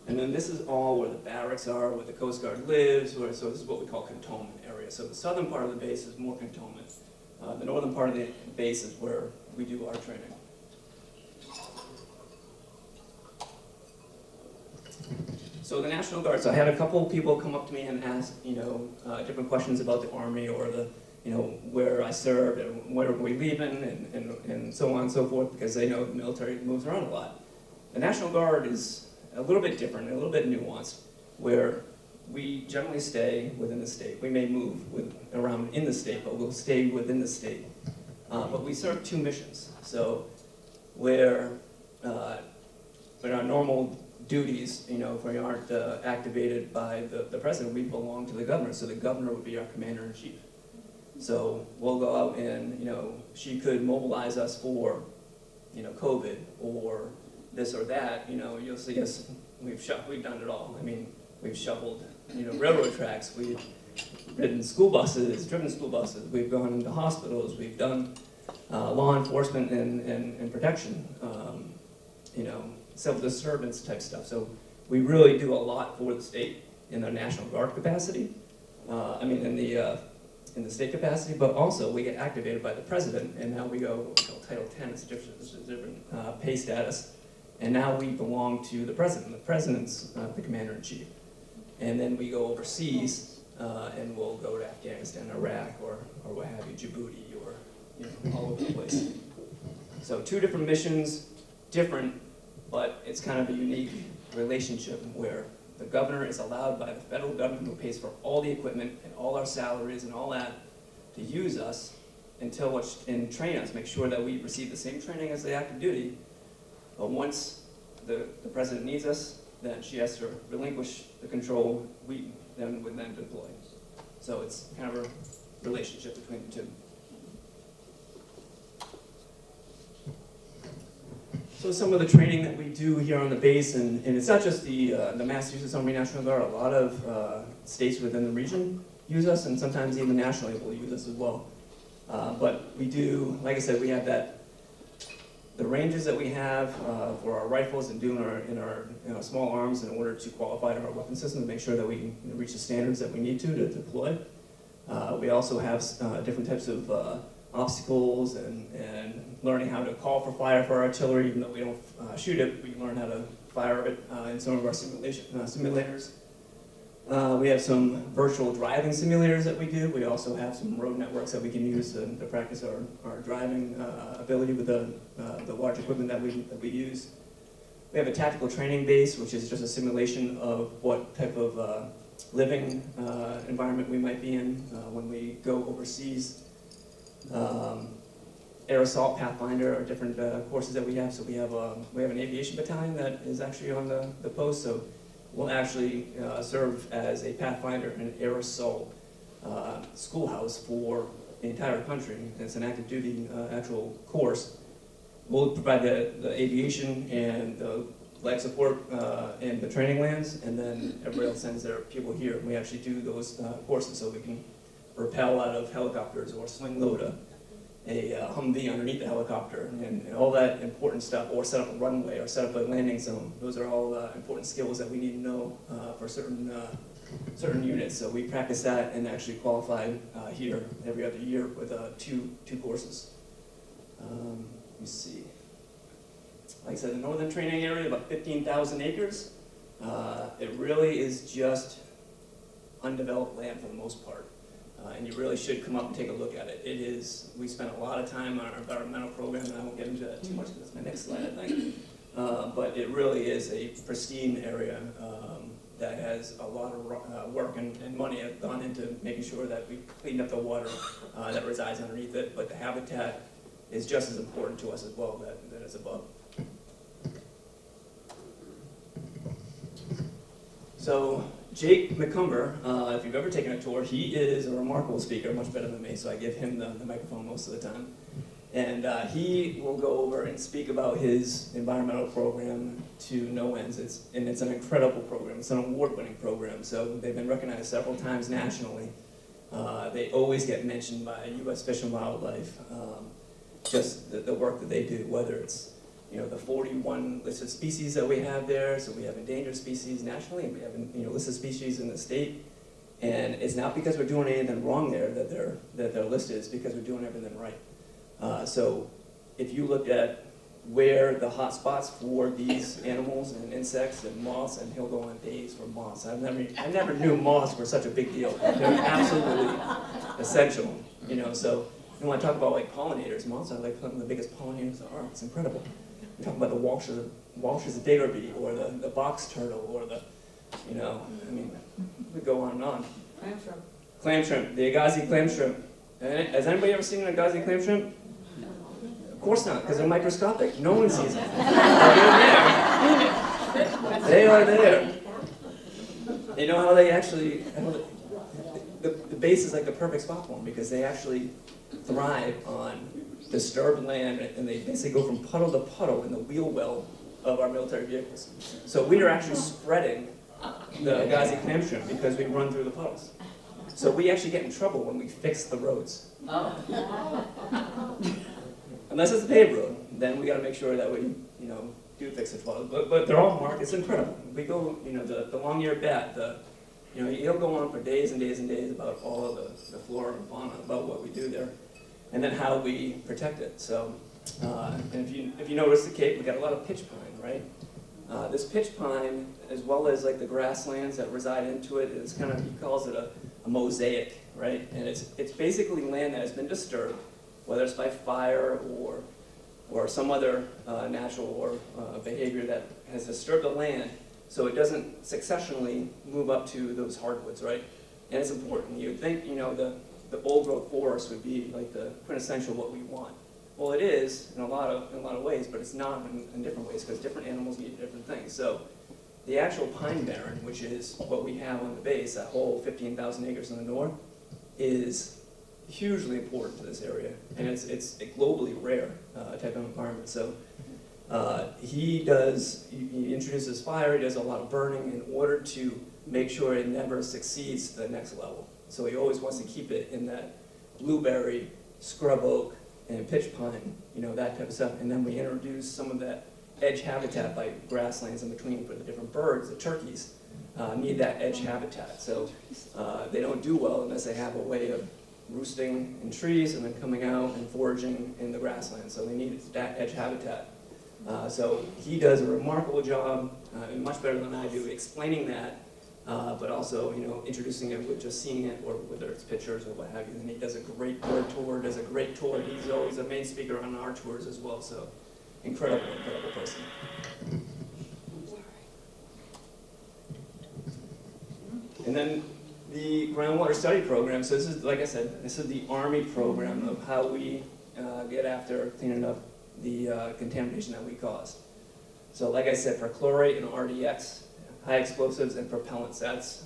And then this is all where the barracks are, where the Coast Guard lives, so this is what we call cantonment area. So the southern part of the base is more cantonment. The northern part of the base is where we do our training. So the National Guard, so I had a couple people come up to me and ask, you know, different questions about the Army or the, you know, where I served and where were we leaving and so on and so forth, because they know the military moves around a lot. The National Guard is a little bit different, a little bit nuanced, where we generally stay within the state. We may move around in the state, but we'll stay within the state. But we serve two missions. So where our normal duties, you know, if we aren't activated by the president, we belong to the governor. So the governor would be our commander-in-chief. So we'll go out and, you know, she could mobilize us for, you know, COVID or this or that. You know, you'll see us, we've done it all. I mean, we've shoveled, you know, railroad tracks, we've driven school buses, we've gone into hospitals, we've done law enforcement and protection, you know, civil disturbance type stuff. So we really do a lot for the state in the National Guard capacity, in the state capacity, but also we get activated by the president, and now we go, what we call Title 10, it's a different pay status, and now we belong to the president. The president's the commander-in-chief. And then we go overseas, and we'll go to Afghanistan, Iraq, or what have you, Djibouti, or, you know, all over the place. So two different missions, different, but it's kind of a unique relationship where the governor is allowed by the federal government, who pays for all the equipment and all our salaries and all that, to use us and train us, make sure that we receive the same training as the active duty. But once the president needs us, then she has to relinquish the control. We then would then deploy. So it's kind of a relationship between the two. So some of the training that we do here on the base, and it's not just the Massachusetts Army National Guard, a lot of states within the region use us, and sometimes even nationally will use us as well. But we do, like I said, we have the ranges that we have for our rifles and doing in our small arms in order to qualify our weapon system to make sure that we reach the standards that we need to deploy. We also have different types of obstacles and learning how to call for fire for artillery. Even though we don't shoot it, we learn how to fire it in some of our simulators. We have some virtual driving simulators that we do. We also have some road networks that we can use to practice our driving ability with the large equipment that we use. We have a tactical training base, which is just a simulation of what type of living environment we might be in when we go overseas. Air Assault, Pathfinder are different courses that we have. So we have an aviation battalion that is actually on the post. So we'll actually serve as a Pathfinder and an Air Assault schoolhouse for the entire country. It's an active duty actual course. We'll provide the aviation and the life support and the training lands, and then everybody else sends their people here. We actually do those courses so we can rappel out of helicopters or swing load a Humvee underneath the helicopter and all that important stuff, or set up a runway or set up a landing zone. Those are all important skills that we need to know for certain units. So we practice that and actually qualify here every other year with two courses. Let me see. Like I said, the northern training area, about 15,000 acres. It really is just undeveloped land for the most part. and you really should come up and take a look at it. It is, we spent a lot of time on our environmental program, and I won't get into that too much because that's my next slide, I think. But it really is a pristine area that has a lot of work and money have gone into making sure that we clean up the water that resides underneath it, but the habitat is just as important to us as well that is above. So Jake McCumber, if you've ever taken a tour, he is a remarkable speaker, much better than me, so I give him the microphone most of the time. And he will go over and speak about his environmental program to no ends. It's an incredible program. It's an award-winning program, so they've been recognized several times nationally. They always get mentioned by U.S. Fish and Wildlife, just the work that they do, whether it's the 41 listed species that we have there. So we have endangered species nationally, and we have listed species in the state. And it's not because we're doing anything wrong there that they're listed. It's because we're doing everything right. So if you look at where the hot spots for these animals and insects and moths, and he'll go on days for moths. I never knew moths were such a big deal. They're absolutely essential. So you want to talk about like pollinators. Moths are like some of the biggest pollinators there are. It's incredible. You're talking about the Walsh's dater bee, or the box turtle, or we go on and on. Clam shrimp. Clam shrimp, the Agassiz clam shrimp. Has anybody ever seen an Agassiz clam shrimp? Of course not, because they're microscopic. No one sees them. They're there. They are there. You know how they actually, the base is like the perfect spot for them, because they actually thrive on disturbed land, and they basically go from puddle to puddle in the wheel well of our military vehicles. So we are actually spreading the Agassiz clam shrimp because we run through the puddles. So we actually get in trouble when we fix the roads. Unless it's a paved road, then we got to make sure that we, do fix the puddles. But they're all marked. It's incredible. We go, the long-eared bat. He'll go on for days and days and days about all of the flora and fauna, about what we do there, and then how we protect it. So, and if you notice the Cape, we got a lot of pitch pine, right? This pitch pine, as well as like the grasslands that reside into it, is kind of, he calls it a mosaic, right? And it's basically land that has been disturbed, whether it's by fire or some other natural or behavior that has disturbed the land, so it doesn't successionally move up to those hardwoods, right? And it's important. You'd think, the old growth forest would be like the quintessential what we want. Well, it is in a lot of ways, but it's not in different ways, because different animals need different things. So the actual pine barren, which is what we have on the base, that whole 15,000 acres in the north, is hugely important to this area, and it's a globally rare type of environment. So he introduces fire, he does a lot of burning in order to make sure it never succeeds to the next level. So he always wants to keep it in that blueberry, scrub oak, and pitch pine, that type of stuff. And then we introduce some of that edge habitat, like grasslands in between for the different birds. The turkeys need that edge habitat. So they don't do well unless they have a way of roosting in trees and then coming out and foraging in the grasslands. So they need that edge habitat. So he does a remarkable job, and much better than I do, explaining that, but also, introducing it with just seeing it, or whether it's pictures or what have you. And he does a great bird tour, does a great tour. He's always a main speaker on our tours as well. So incredible person. And then the groundwater study program. So this is, like I said, this is the Army program of how we get after cleaning up the contamination that we caused. So like I said, for chlorate and RDX, high explosives and propellants,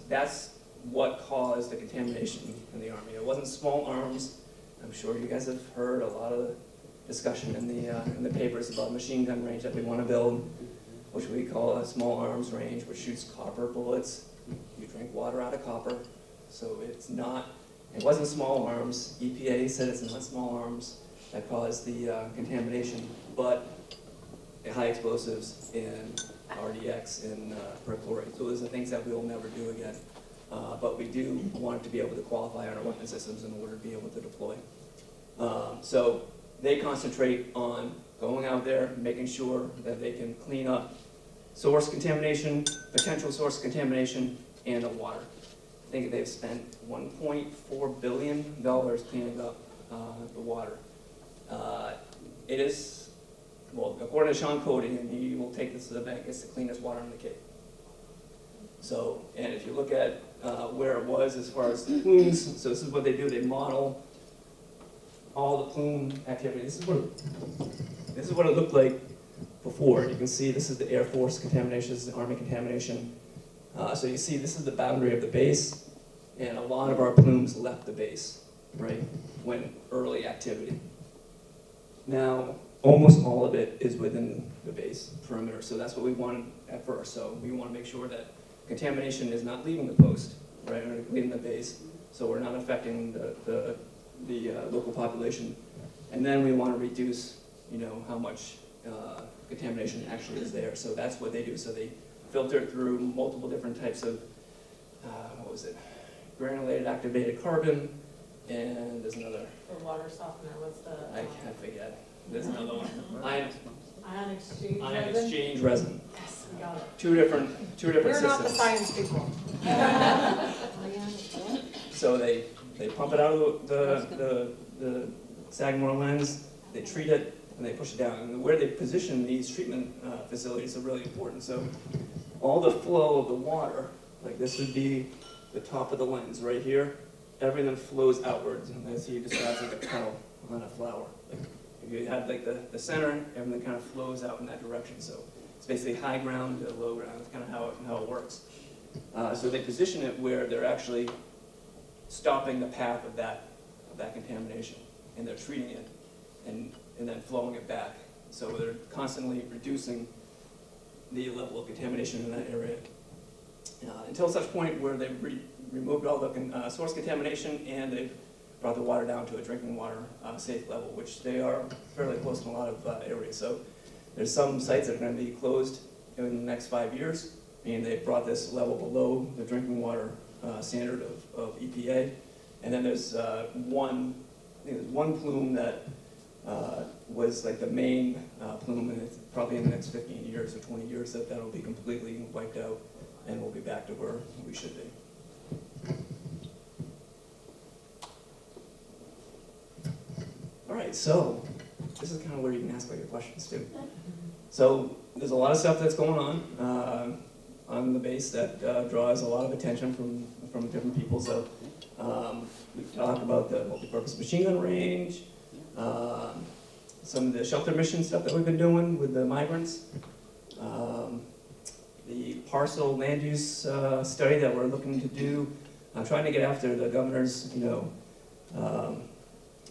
that's what caused the contamination in the Army. It wasn't small arms. I'm sure you guys have heard a lot of discussion in the papers about machine gun range that we want to build, which we call a small arms range, which shoots copper bullets. You drink water out of copper, so it wasn't small arms. EPA said it's not small arms that caused the contamination, but high explosives and RDX and perchlorate. So those are things that we will never do again. But we do want to be able to qualify on our weapon systems in order to be able to deploy. So they concentrate on going out there, making sure that they can clean up source contamination, potential source contamination, and the water. think they've spent $1.4 billion cleaning up the water. It is, well, according to Sean Cody, and he will take this to the bank, it's the cleanest water in the Cape. So, and if you look at where it was as far as the plumes, so this is what they do, they model all the plume activity. This is what it looked like before. You can see this is the Air Force contamination, this is the Army contamination. So you see this is the boundary of the base, and a lot of our plumes left the base, right, when early activity. Now, almost all of it is within the base perimeter, so that's what we wanted at first. So we want to make sure that contamination is not leaving the post, right, or leaving the base, so we're not affecting the local population. And then we want to reduce, you know, how much contamination actually is there. So that's what they do. So they filter it through multiple different types of, what was it, granulated activated carbon, and there's another. For water softener, what's the? I forget. There's another one. Ion exchange resin? Ion exchange resin. Yes, we got it. Two different We're systems. not the science people. So they pump it out of the Sagamore lens, they treat it, and they push it down. And where they position these treatment facilities are really important. So all the flow of the water, like this would be the top of the lens right here, everything flows outwards. And as he describes like a petal on a flower. Like if you have like the center, everything kind of flows out in that direction. So it's basically high ground to low ground. That's kind of how it works. So they position it where they're actually stopping the path of that contamination, and they're treating it and then flowing it back. So they're constantly reducing the level of contamination in that area until such point where they've removed all the source contamination and they've brought the water down to a drinking water safe level, which they are fairly close in a lot of areas. So there's some sites that are going to be closed in the next 5 years, meaning they've brought this level below the drinking water standard of EPA. And then there's one plume that was like the main plume, and it's probably in the next 15 years or 20 years that'll be completely wiped out, and we'll be back to where we should be. All right, so this is kind of where you can ask all your questions too. So there's a lot of stuff that's going on the base that draws a lot of attention from different people. So we talk about the multi-purpose machine gun range, some of the shelter mission stuff that we've been doing with the migrants, the parcel land use study that we're looking to do. I'm trying to get after the governor's,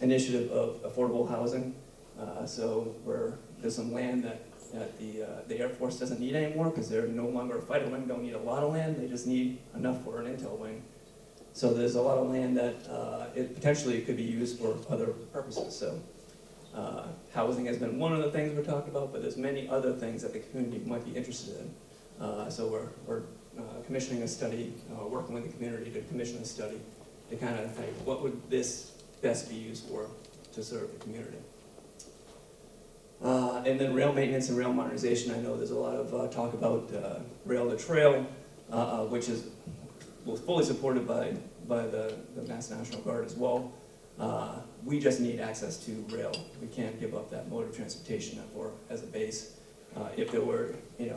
initiative of affordable housing. So there's some land that the Air Force doesn't need anymore because they're no longer a fighter wing, don't need a lot of land, they just need enough for an intel wing. So there's a lot of land that it potentially could be used for other purposes. So housing has been one of the things we're talking about, but there's many other things that the community might be interested in. So we're commissioning a study, working with the community to commission a study to kind of think, what would this best be used for to serve the community? And then rail maintenance and rail modernization. I know there's a lot of talk about rail to trail, which is fully supported by the Mass National Guard as well. We just need access to rail. We can't give up that mode of transportation as a base. If there were, a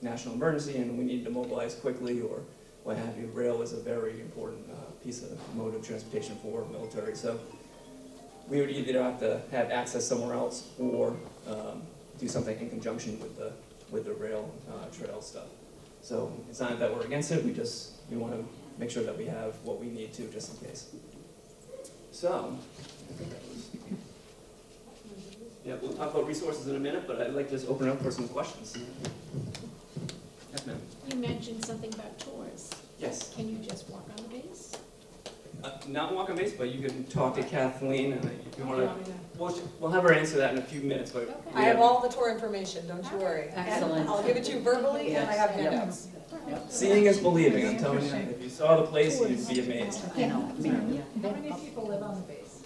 national emergency and we needed to mobilize quickly or what have you, rail is a very important piece of mode of transportation for military. So we would either have to have access somewhere else or do something in conjunction with the rail trail stuff. So it's not that we're against it, we want to make sure that we have what we need to just in case. So, I think that was, yeah, we'll talk about resources in a minute, but I'd like to just open up for some questions. Yes, ma'am. You mentioned something about tours. Yes. Can you just walk on the base? Not walk on base, but you can talk to Kathleen, and if you want to, we'll have her answer that in a few minutes. But Okay. I have all the tour information, don't you worry. Excellent. I'll give it to you verbally, and I have handouts. Seeing is believing, I'm telling you. If you saw the place, you'd be amazed. I know, How many people live on the base?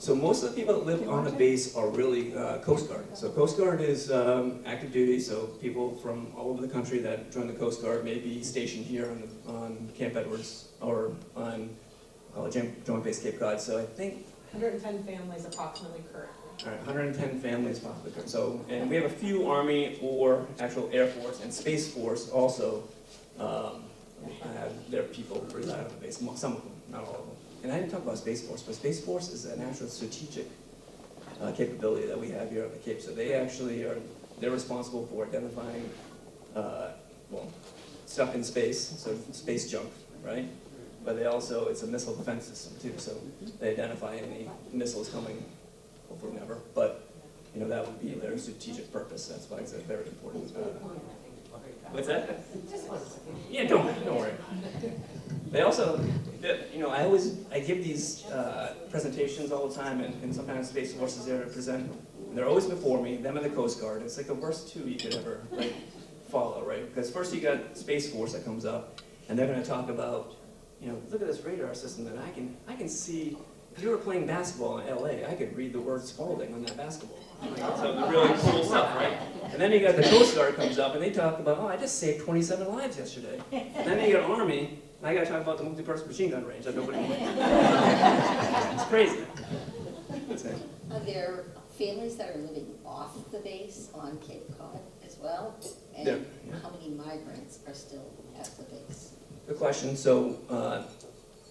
So most of the people that live on the base are really Coast Guard. So Coast Guard is active duty, so people from all over the country that join the Coast Guard may be stationed here on Camp Edwards or on Joint Base Cape Cod. So I think 110 families approximately currently. all right, 110 families possibly. So, and we have a few Army or actual Air Force and Space Force also have their people reside on the base. Some of them, not all of them. And I didn't talk about Space Force, but Space Force is an actual strategic capability that we have here on the Cape. So they actually they're responsible for identifying, stuff in space, so space junk, right? But they also, it's a missile defense system too, so they identify any missiles coming, hopefully never, but, that would be their strategic purpose. That's why it's very important. What's that? Yeah, don't worry. They also, I give these presentations all the time, and sometimes Space Force is there to present. And they're always before me, them and the Coast Guard. It's like the worst two you could ever follow, right? Because first you got Space Force that comes up, and they're going to talk about, look at this radar system that I can see. If you were playing basketball in LA, I could read the word Spalding on that basketball. So the really cool stuff, right? And then you got the Coast Guard comes up, and they talk about, I just saved 27 lives yesterday. And then you got Army, and I got to talk about the multi-purpose machine gun range that nobody knows. It's crazy. That's it. Are there families that are living off the base on Cape Cod as well? And Yeah. how many migrants are still at the base? Good question. So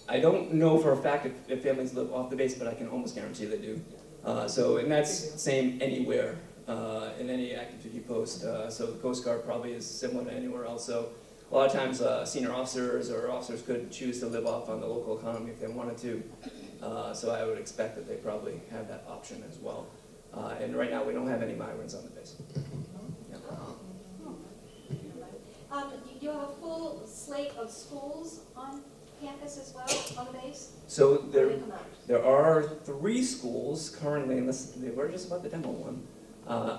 I don't know for a fact if families live off the base, but I can almost guarantee they do. And that's same anywhere in any active duty post. So the Coast Guard probably is similar to anywhere else. So a lot of times senior officers or officers could choose to live off on the local economy if they wanted to. So I would expect that they probably have that option as well. And right now we don't have any migrants on the base. Yeah. You have a full slate of schools on campus as well, on the base? So When they come out? there are 3 schools currently, unless they were just about to demo one,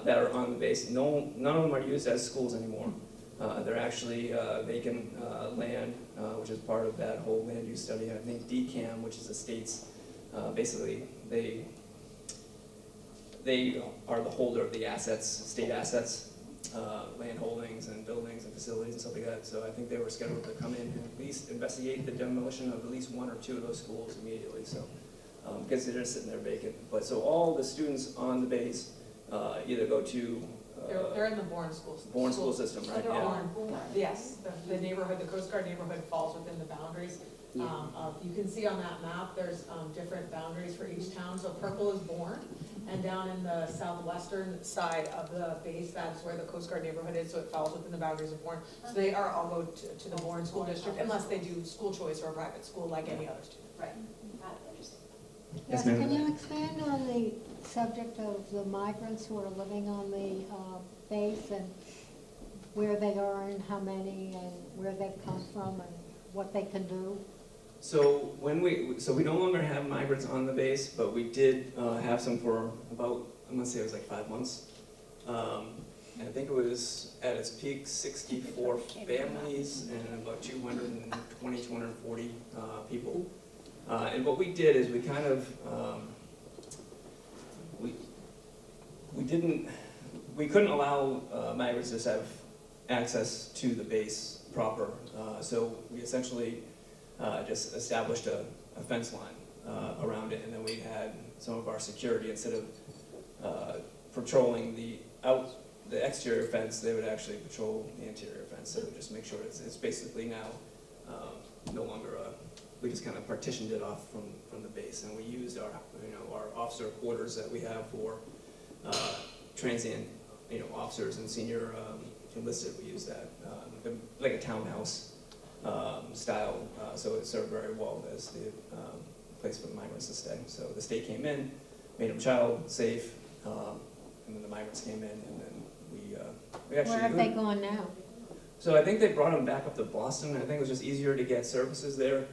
that are on the base. None of them are used as schools anymore. They're actually vacant land, which is part of that whole land use study. I think DCAM, which is the state's, basically they are the holder of the assets, state assets, land holdings and buildings and facilities and stuff like that. So I think they were scheduled to come in and at least investigate the demolition of at least 1 or 2 of those schools immediately. So because they're just sitting there vacant. But so all the students on the base either go to They're in the Bourne school system. Bourne school system, right? They're Yeah. Bourne. Yes, the neighborhood, the Coast Guard neighborhood falls within the boundaries. You can see on that map, there's different boundaries for each town. So purple is Bourne, and down in the southwestern side of the base, that's where the Coast Guard neighborhood is, so it falls within the boundaries of Bourne. So they are all go to the Bourne school district, unless they do school choice or a private school like any other student. Right. Interesting. Yes, Yes, ma'am. can you expand on the subject of the migrants who are living on the base and where they are and how many and where they've come from and what they can do? So we no longer have migrants on the base, but we did have some for about, I'm gonna say it was like 5 months. And I think it was at its peak 64 families and about 220, 240 people. And what we did is we kind of, we couldn't allow migrants to just have access to the base proper. So we essentially just established a fence line around it, and then we had some of our security, instead of patrolling the exterior fence, they would actually patrol the interior fence. So just make sure it's basically now no longer we just kind of partitioned it off from the base, and we used our officer quarters that we have for transient officers and senior enlisted. We use that like a townhouse style, so it served very well as the place for the migrants to stay. So the state came in, made them child safe, and then the migrants came in, and then we actually. Where have they gone now? So I think they brought them back up to Boston. I think it was just easier to get services there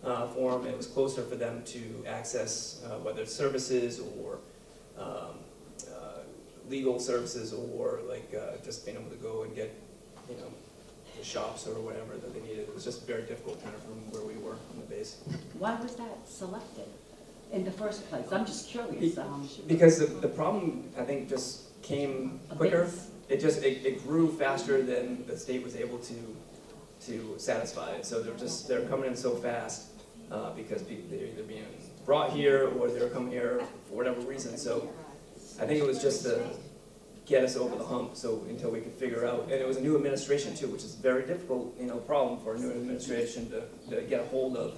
for them. It was closer for them to access whether it's services or legal services, or like just being able to go and get the shops or whatever that they needed. It was just very difficult kind of from where we were on the base. Why was that selected? in the first place? I'm just curious. Because the problem, I think, just came quicker. It grew faster than the state was able to satisfy it. So they're coming in so fast because they're either being brought here or they're coming here for whatever reason. So I think it was just to get us over the hump. So until we could figure out, and it was a new administration too, which is a very difficult, problem for a new administration to get a hold of.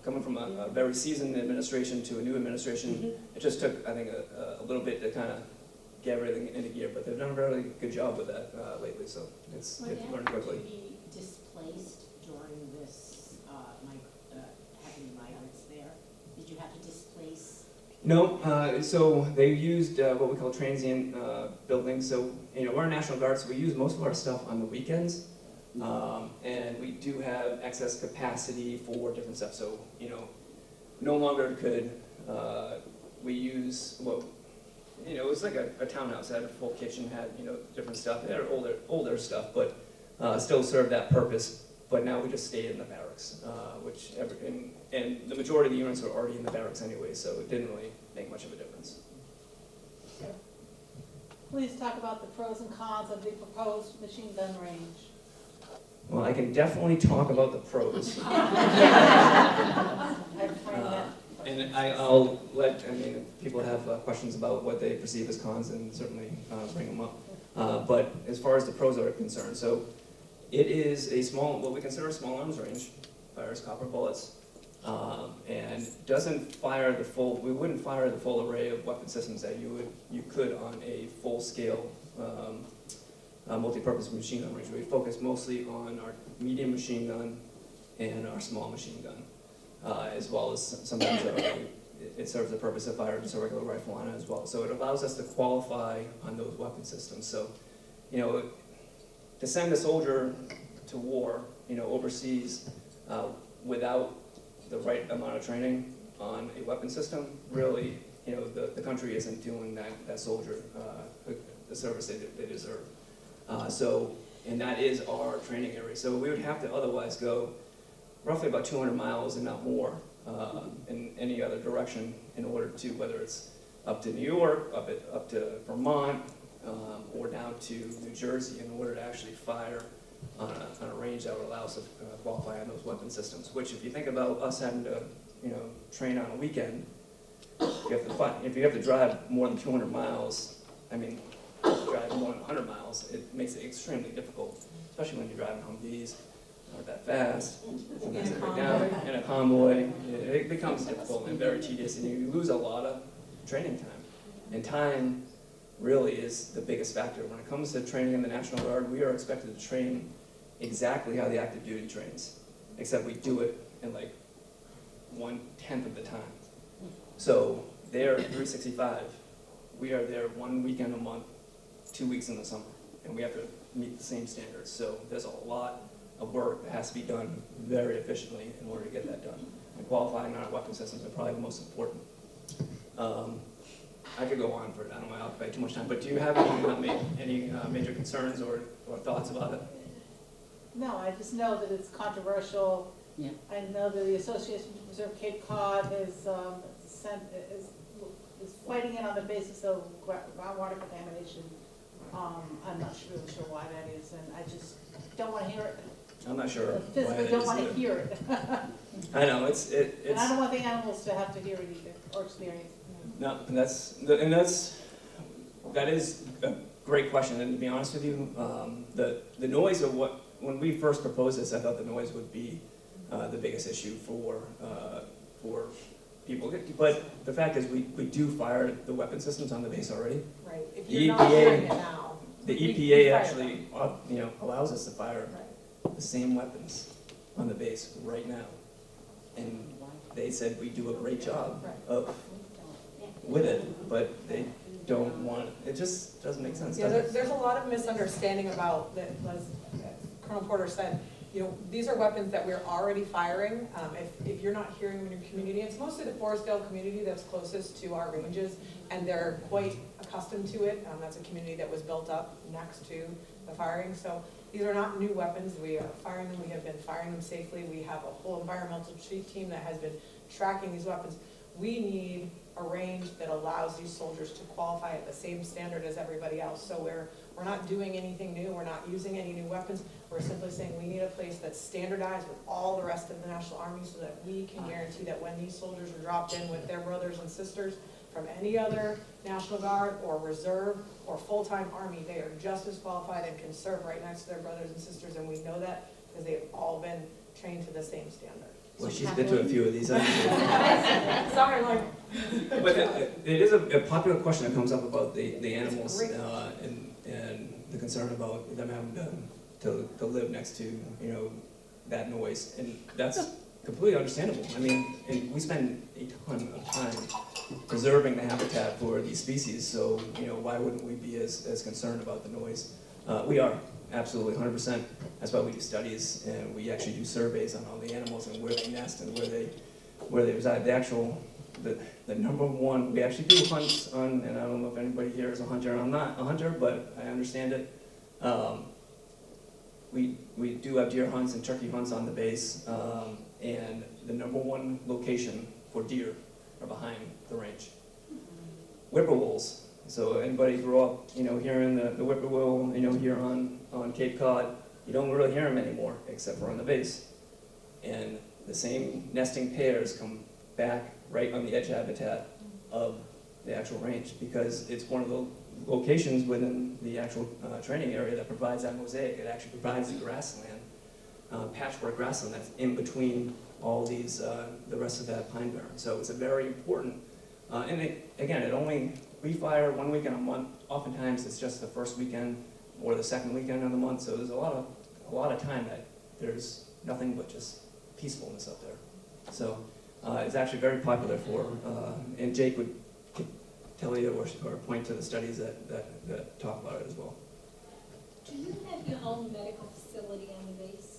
Coming from a very seasoned administration to a new administration, it just took, I think, a little bit to kind of get everything into gear, but they've done a really good job with that lately, so it's learned quickly. Did you be displaced during this, having migrants there? Did you have to displace? No, so they used what we call transient buildings. So, we're a National Guard, so we use most of our stuff on the weekends. And we do have excess capacity for different stuff. So, no longer could we use it was like a townhouse. It had a full kitchen, had, different stuff. They had older stuff, but still served that purpose. But now we just stayed in the barracks, and the majority of the units were already in the barracks anyway, so it didn't really make much of a difference. Please talk about the pros and cons of the proposed machine gun range. Well, I can definitely talk about the pros. And I'll let, if people have questions about what they perceive as cons, and certainly bring them up. But as far as the pros are concerned, so it is what we consider a small arms range, fires copper bullets, and doesn't fire we wouldn't fire the full array of weapon systems that you could on a full-scale multi-purpose machine gun range. We focus mostly on our medium machine gun and our small machine gun, as well as sometimes it serves the purpose of firing just a regular rifle on it as well. So it allows us to qualify on those weapon systems. So, to send a soldier to war, overseas, without the right amount of training on a weapon system, really, the country isn't doing that soldier the service they deserve. And that is our training area. So we would have to otherwise go roughly about 200 miles and not more in any other direction in order to, whether it's up to New York, up to Vermont, or down to New Jersey, in order to actually fire on a range that would allow us to qualify on those weapon systems. Which, if you think about us having to, train on a weekend, if you have to drive more than 200 miles, drive more than 100 miles, it makes it extremely difficult, especially when you're driving Humvees, not that fast, sometimes they break down, in a convoy. It becomes difficult and very tedious, and you lose a lot of training time. And time really is the biggest factor. When it comes to training in the National Guard, we are expected to train exactly how the active duty trains, except we do it in like 1/10 of the time. So they're 365. We are there 1 weekend a month, 2 weeks in the summer, and we have to meet the same standards. So there's a lot of work that has to be done very efficiently in order to get that done. And qualifying on our weapon systems are probably the most important. I could go on for it. I don't want to occupy too much time, but do you have any major concerns or thoughts about it? No, I just know that it's controversial. Yeah. I know that the Association to Preserve Cape Cod is fighting it on the basis of groundwater contamination. I'm not really sure why that is, and I just don't want to hear it. I'm not sure. I physically don't want to hear it. I know it's. And I don't want the animals to have to hear it either or experience it. No, that is a great question. And to be honest with you, the noise of when we first proposed this, I thought the noise would be the biggest issue for people. But the fact is, we do fire the weapon systems on the base already. Right. If you're not hearing it now. The EPA actually, allows us to fire the same weapons on the base right now, and they said we do a great job with it, but they don't want it. It just doesn't make sense. Yeah, there's a lot of misunderstanding about that. As Colonel Porter said, these are weapons that we're already firing. If you're not hearing them in your community, it's mostly the Forestdale community that's closest to our ranges, and they're quite accustomed to it. That's a community that was built up next to the firing. So these are not new weapons. We are firing them. We have been firing them safely. We have a whole environmental team that has been tracking these weapons. we need a range that allows these soldiers to qualify at the same standard as everybody else. So we're not doing anything new, we're not using any new weapons, we're simply saying we need a place that's standardized with all the rest of the National Army so that we can guarantee that when these soldiers are dropped in with their brothers and sisters from any other National Guard or Reserve or full-time Army, they are just as qualified and can serve right next to their brothers and sisters, and we know that because they've all been trained to the same standard. Well, she's been to a few of these. Sorry, Mike. But it is a popular question that comes up about the animals and the concern about them having to live next to, you know, that noise. And that's completely understandable. I mean, and we spend a ton of time preserving the habitat for these species, so, you know, why wouldn't we be as concerned about the noise? We are. Absolutely, 100%. That's why we do studies, and we actually do surveys on all the animals and where they nest and where they reside. The number one, we actually do hunts on, and I don't know if anybody here is a hunter. I'm not a hunter, but I understand it. We do have deer hunts and turkey hunts on the base, and the number one location for deer are behind the range. Whippoorwills. So anybody grew up, you know, hearing the whippoorwill, you know, here on Cape Cod, you don't really hear them anymore, except for on the base. And the same nesting pairs come back right on the edge habitat of the actual range, because it's one of the locations within the actual training area that provides that mosaic. It actually provides the grassland, patchwork grassland that's in between all these, the rest of that pine barren. So it's a very important, we fire 1 weekend a month. Oftentimes it's just the first weekend or the second weekend of the month. So there's a lot of time that there's nothing but just peacefulness up there. So it's actually very popular for, and Jake could tell you or point to the studies that talk about it as well. Do you have your own medical facility on the base?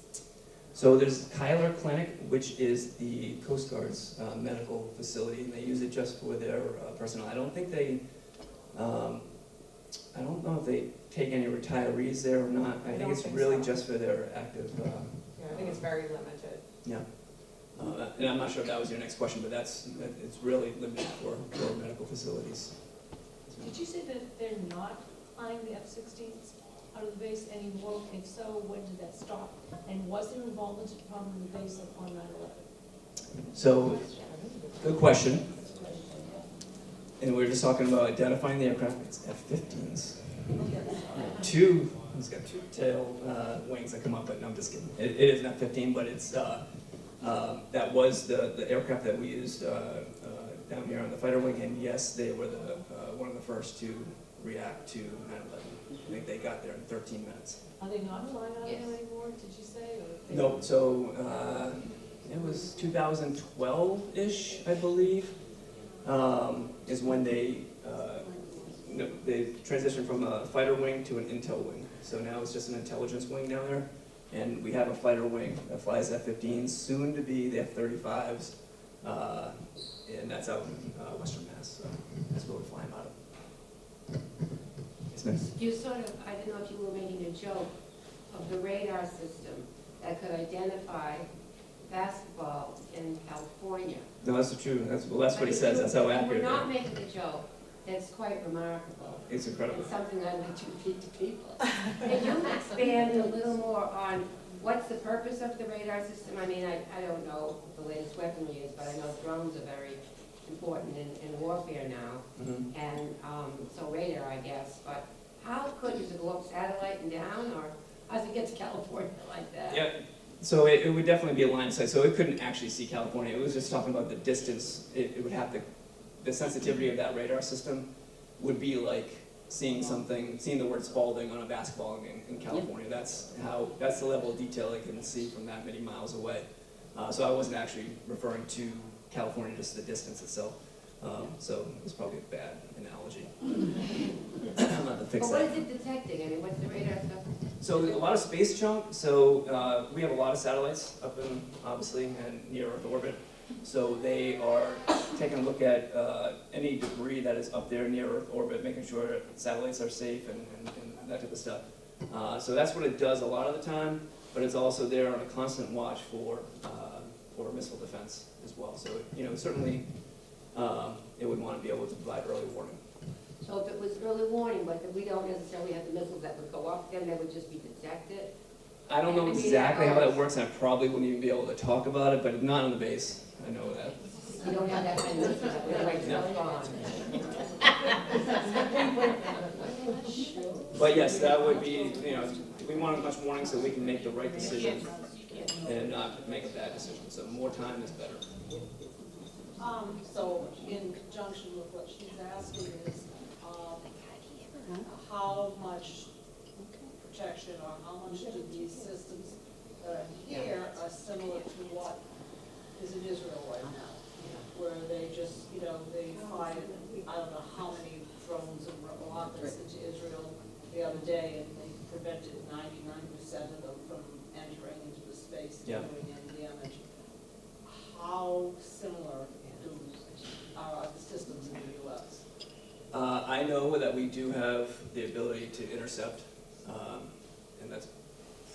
So there's Kyler Clinic, which is the Coast Guard's medical facility, and they use it just for their personnel. I don't think they, I don't know if they take any retirees there or not. I think it's really just for their active. Yeah, I think it's very limited. Yeah. And I'm not sure if that was your next question, but it's really limited for medical facilities. Did you say that they're not flying the F-16s out of the base anymore? If so, when did that stop? And was there involvement from the base on 9/11? So, good question. And we were just talking about identifying the aircraft. It's F-15s. It's got two tail wings that come up, but no, I'm just kidding. It is an F-15, but it's that was the aircraft that we used down here on the fighter wing, and yes, they were one of the first to react to 9/11. I think they got there in 13 minutes. Are they not flying out of there anymore, did you say? Or No, so it was 2012-ish, I believe, is when they transitioned from a fighter wing to an intel wing. So now it's just an intelligence wing down there. And we have a fighter wing that flies F-15s, soon to be the F-35s, and that's out in Western Mass, so that's where we fly them out of. Yes, ma'am? You sort of, I don't know if you were making a joke of the radar system that could identify basketball in California. No, that's true. That's what he says. That's how accurate. We're not making a joke. That's quite remarkable. It's incredible. It's something I like to repeat to people. Can you expand a little more on what's the purpose of the radar system? I mean, I don't know the latest weaponry is, but I know drones are very important in warfare now. Mm-hmm. And so radar, I guess. But how does it go up satellite and down, or how does it get to California like that? Yeah. So it would definitely be a line of sight. So it couldn't actually see California. It was just talking about the distance. It would have the sensitivity of that radar system would be like seeing the word Spalding on a basketball in California. That's the level of detail it can see from that many miles away. So I wasn't actually referring to California, just the distance itself. So it's probably a bad analogy. I'm not to fix But what that. is it detecting? I mean, what's the radar stuff? So a lot of space junk. So we have a lot of satellites up in, obviously, and near Earth orbit. So they are taking a look at any debris that is up there near Earth orbit, making sure satellites are safe and that type of stuff. So that's what it does a lot of the time, but it's also there on a constant watch for missile defense as well. So certainly it would want to be able to provide early warning. So if it was early warning, but that we don't necessarily have the missiles that would go off, then they would just be detected? I don't know exactly how that works, and I probably wouldn't even be able to talk about it, but not on the base. I know that. You don't have that kind of missiles that would like stuff gone. But yes, that would be, we want as much warning so we can make the right decision and not make a bad decision. So more time is better. So in conjunction with what she's asking is, how much protection or how much do these systems that are here are similar to what is in Israel right now? Where they just, they fired, I don't know how many drones and rockets into Israel the other day, and they prevented 99% of them from entering into the space and doing any damage. How similar are the systems in the U.S.? I know that we do have the ability to intercept, and that's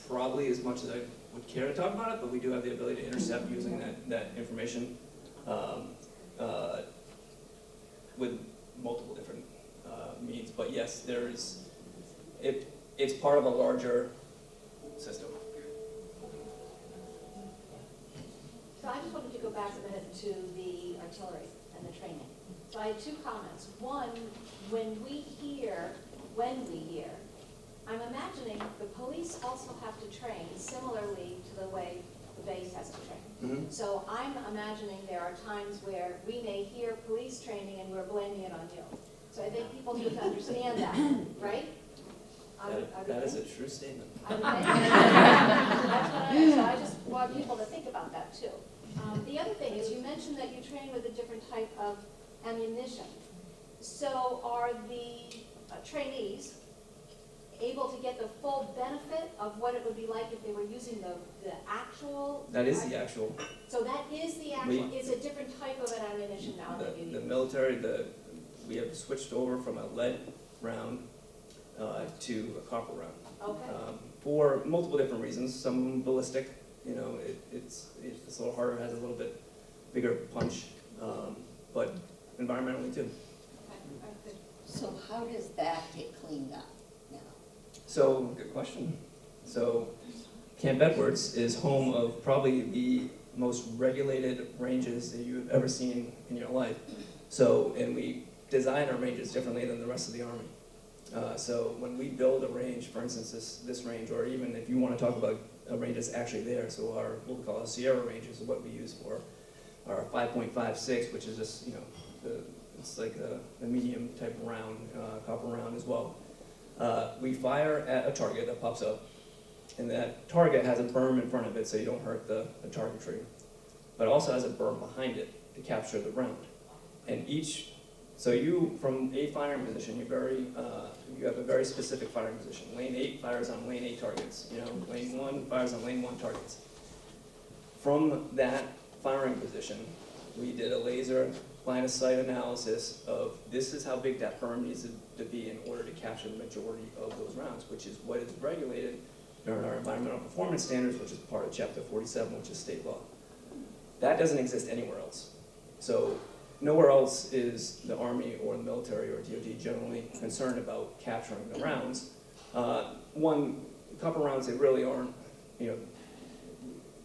probably as much as I would care to talk about it, but we do have the ability to intercept using that information with multiple different means. But yes, it's part of a larger system. So I just wanted to go back a minute to the artillery and the training. So I had two comments. One, when we hear, I'm imagining the police also have to train similarly to the way the base has to train. Mm-hmm. So I'm imagining there are times where we may hear police training and we're blaming it on you. So I think people need to understand that, right? That is a true statement. So I just want people to think about that too. The other thing is you mentioned that you train with a different type of ammunition. So are the trainees able to get the full benefit of what it would be like if they were using the actual? That is the actual. So that is the actual, it's a different type of an ammunition now that you use? The military, we have switched over from a lead round to a copper round. Okay. For multiple different reasons, some ballistic, it's a little harder, has a little bit bigger punch, but environmentally too. So how does that get cleaned up now? So, good question. So, Camp Edwards is home of probably the most regulated ranges that you've ever seen in your life. So, and we design our ranges differently than the rest of the Army. So when we build a range, for instance, this range, or even if you want to talk about a range that's actually there, so what we call a Sierra range is what we use for our 5.56, which is just, it's like a medium type round, copper round as well. We fire at a target that pops up, and that target has a berm in front of it so you don't hurt the targetry, but also has a berm behind it to capture the round. And so you, from a firing position, you have a very specific firing position. Lane 8 fires on lane 8 targets. Lane 1 fires on lane 1 targets. From that firing position, we did a laser line of sight analysis of this is how big that berm needs to be in order to capture the majority of those rounds, which is what is regulated during our environmental performance standards, which is part of Chapter 47, which is state law. That doesn't exist anywhere else. So nowhere else is the Army or the military or DoD generally concerned about capturing the rounds. Copper rounds, they really aren't,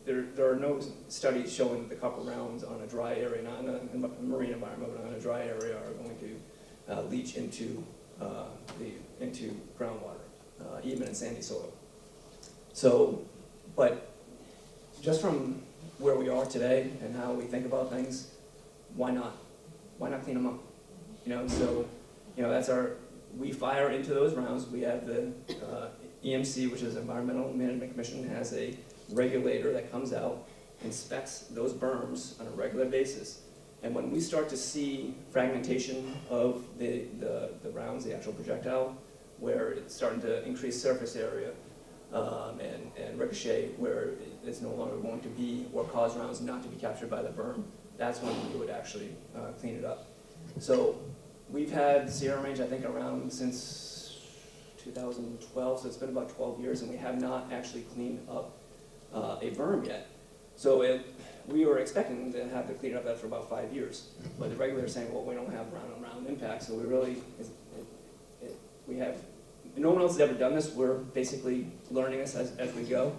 there are no studies showing that the copper rounds on a dry area, not in a marine environment, but on a dry area, are going to leach into groundwater, even in sandy soil. So, but just from where we are today and how we think about things, why not? Why not clean them up? So, we fire into those rounds. We have the EMC, which is Environmental Management Commission, has a regulator that comes out, inspects those berms on a regular basis. And when we start to see fragmentation of the rounds, the actual projectile, where it's starting to increase surface area and ricochet, where it's no longer going to be, or cause rounds not to be captured by the berm, that's when we would actually clean it up. So we've had Sierra Range, I think, around since 2012, so it's been about 12 years, and we have not actually cleaned up a berm yet. So we were expecting to have to clean up that for about 5 years. But the regulator's saying, well, we don't have round-on-round impact, so we really, we have, no one else has ever done this. We're basically learning this as we go.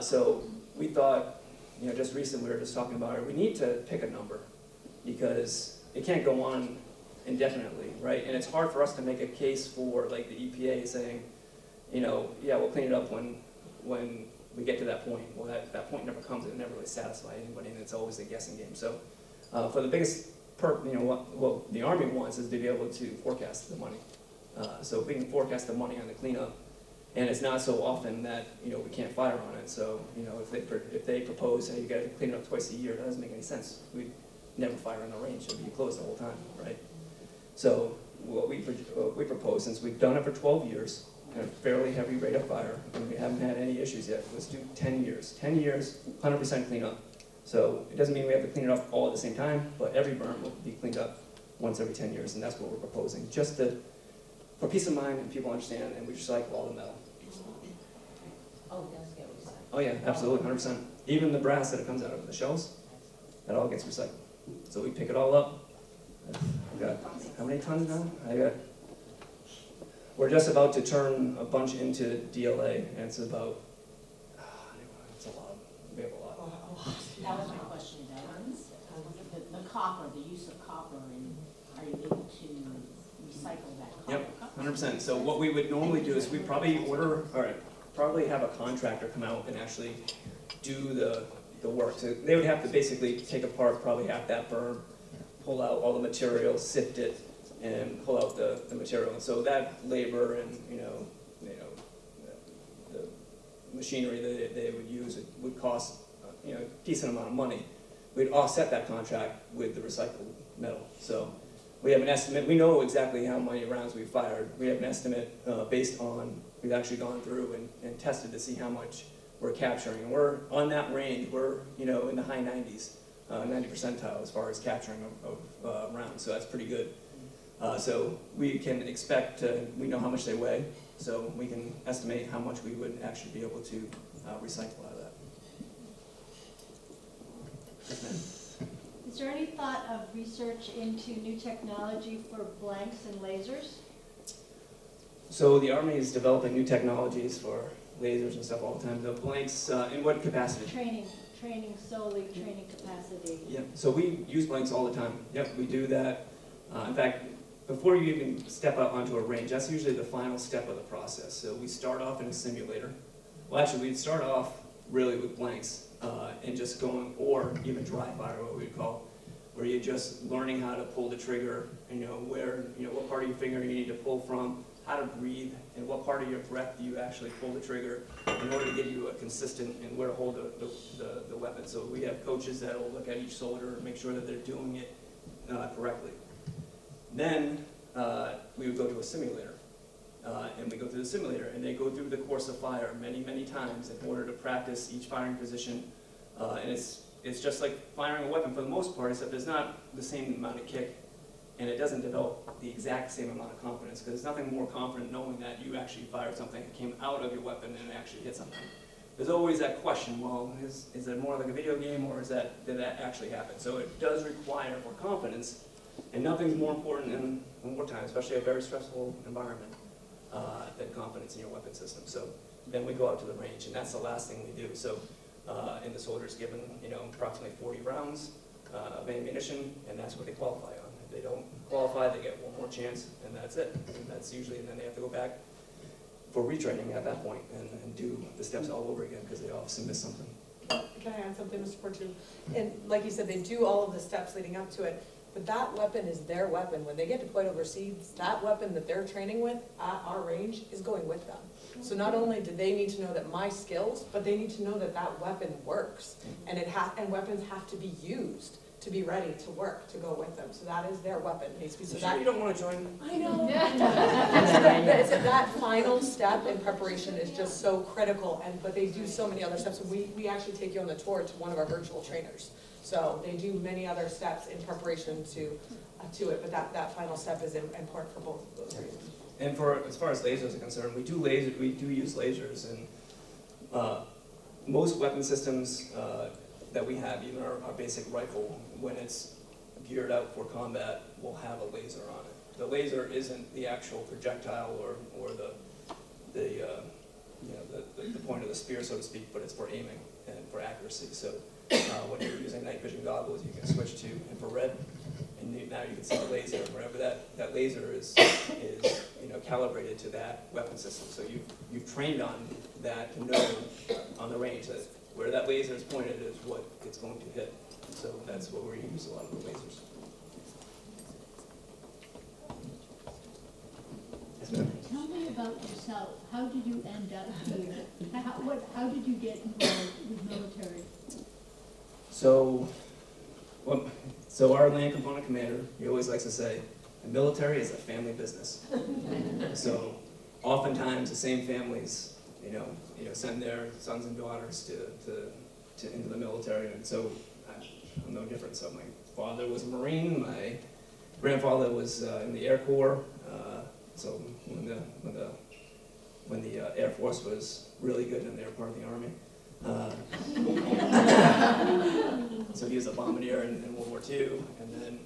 So we thought, you know, just recently we were just talking about it, we need to pick a number because it can't go on indefinitely, right? And it's hard for us to make a case for like the EPA saying, you know, yeah, we'll clean it up when we get to that point. Well, that point never comes, and it never really satisfies anybody, and it's always a guessing game. So for the biggest you know, what the Army wants is to be able to forecast the money. So if we can forecast the money on the cleanup, and it's not so often that, you know, we can't fire on it. So, you know, if they propose, hey, you got to clean it up twice a year, that doesn't make any sense. We'd never fire on the range; it'd be closed the whole time, right? So what we propose, since we've done it for 12 years, at a fairly heavy rate of fire, and we haven't had any issues yet, let's do 10 years. 10 years, 100% cleanup. So it doesn't mean we have to clean it up all at the same time, but every burn will be cleaned up once every 10 years, and that's what we're proposing. Just for peace of mind and people understand, and we recycle all the metal. Oh, it does get recycled. Oh yeah, absolutely, 100%. Even the brass that it comes out of the shells, that all gets recycled. So we pick it all up. I've got, how many tons now? We're just about to turn a bunch into DLA, and it's about, it's a lot. We have a lot. That was my question, the copper, the use of copper, and are you able to recycle that copper? Yep, 100%. So what we would normally do is we probably have a contractor come out and actually do the work. So they would have to basically take apart probably half that burn, pull out all the material, sift it, and pull out the material. And so that labor and the machinery that they would use would cost a decent amount of money. We'd offset that contract with the recycled metal. So we have an estimate. We know exactly how many rounds we fired. We have an estimate based on, we've actually gone through and tested to see how much we're capturing. And we're on that range. We're in the high 90s, 90 percentile as far as capturing of rounds. So that's pretty good. So we can expect, we know how much they weigh, so we can estimate how much we would actually be able to recycle out of that. Yes, ma'am. Is there any thought of research into new technology for blanks and lasers? So the Army is developing new technologies for lasers and stuff all the time. The blanks, in what capacity? Training solely, training capacity. Yeah, so we use blanks all the time. Yep, we do that. In fact, before you even step out onto a range, that's usually the final step of the process. So we start off in a simulator. Well, actually, we'd start off really with blanks and just going, or even dry fire, what we'd call, where you're just learning how to pull the trigger, and what part of your finger you need to pull from, how to breathe, and what part of your breath do you actually pull the trigger in order to give you a consistent and where to hold the weapon. So we have coaches that will look at each soldier and make sure that they're doing it correctly. Then we would go to a simulator, and we go through the simulator, and they go through the course of fire many, many times in order to practice each firing position. And it's just like firing a weapon for the most part, except there's not the same amount of kick, and it doesn't develop the exact same amount of confidence, because there's nothing more confident knowing that you actually fired something that came out of your weapon and actually hit something. There's always that question, well, is it more like a video game, or did that actually happen? So it does require more confidence. And nothing's more important in wartime, especially a very stressful environment, than confidence in your weapon system. So then we go out to the range, and that's the last thing we do. So, and the soldier's given, approximately 40 rounds of ammunition, and that's what they qualify on. If they don't qualify, they get one more chance, and that's it. And that's usually, and then they have to go back for retraining at that point and do the steps all over again because they obviously missed something. Can I add something, Mr. Portu? And like you said, they do all of the steps leading up to it. But that weapon is their weapon. When they get deployed overseas, that weapon that they're training with at our range is going with them. So not only do they need to know that my skills, but they need to know that that weapon works. And weapons have to be used to be ready to work, to go with them. So that is their weapon. So You don't want to join? I know. That final step in preparation is just so critical, but they do so many other steps. We actually take you on the tour to one of our virtual trainers. So they do many other steps in preparation to it, but that final step is important for both of those reasons. And as far as lasers are concerned, we do use lasers, and most weapon systems that we have, even our basic rifle, when it's geared out for combat, will have a laser on it. The laser isn't the actual projectile or the point of the spear, so to speak, but it's for aiming and for accuracy. So when you're using night vision goggles, you can switch to infrared, and now you can see the laser. Wherever that laser is calibrated to that weapon system. So you've trained on that to know on the range that where that laser is pointed is what it's going to hit. So that's what we use a lot of the lasers. Yes, ma'am. Tell me about yourself. How did you end up here? How did you get involved with military? So our land component commander, he always likes to say, the military is a family business. So oftentimes the same families, send their sons and daughters to into the military, and so I'm no different. So my father was a Marine, my grandfather was in the Air Corps. So when the Air Force was really good and they were part of the Army. So he was a bombardier in World War II, and then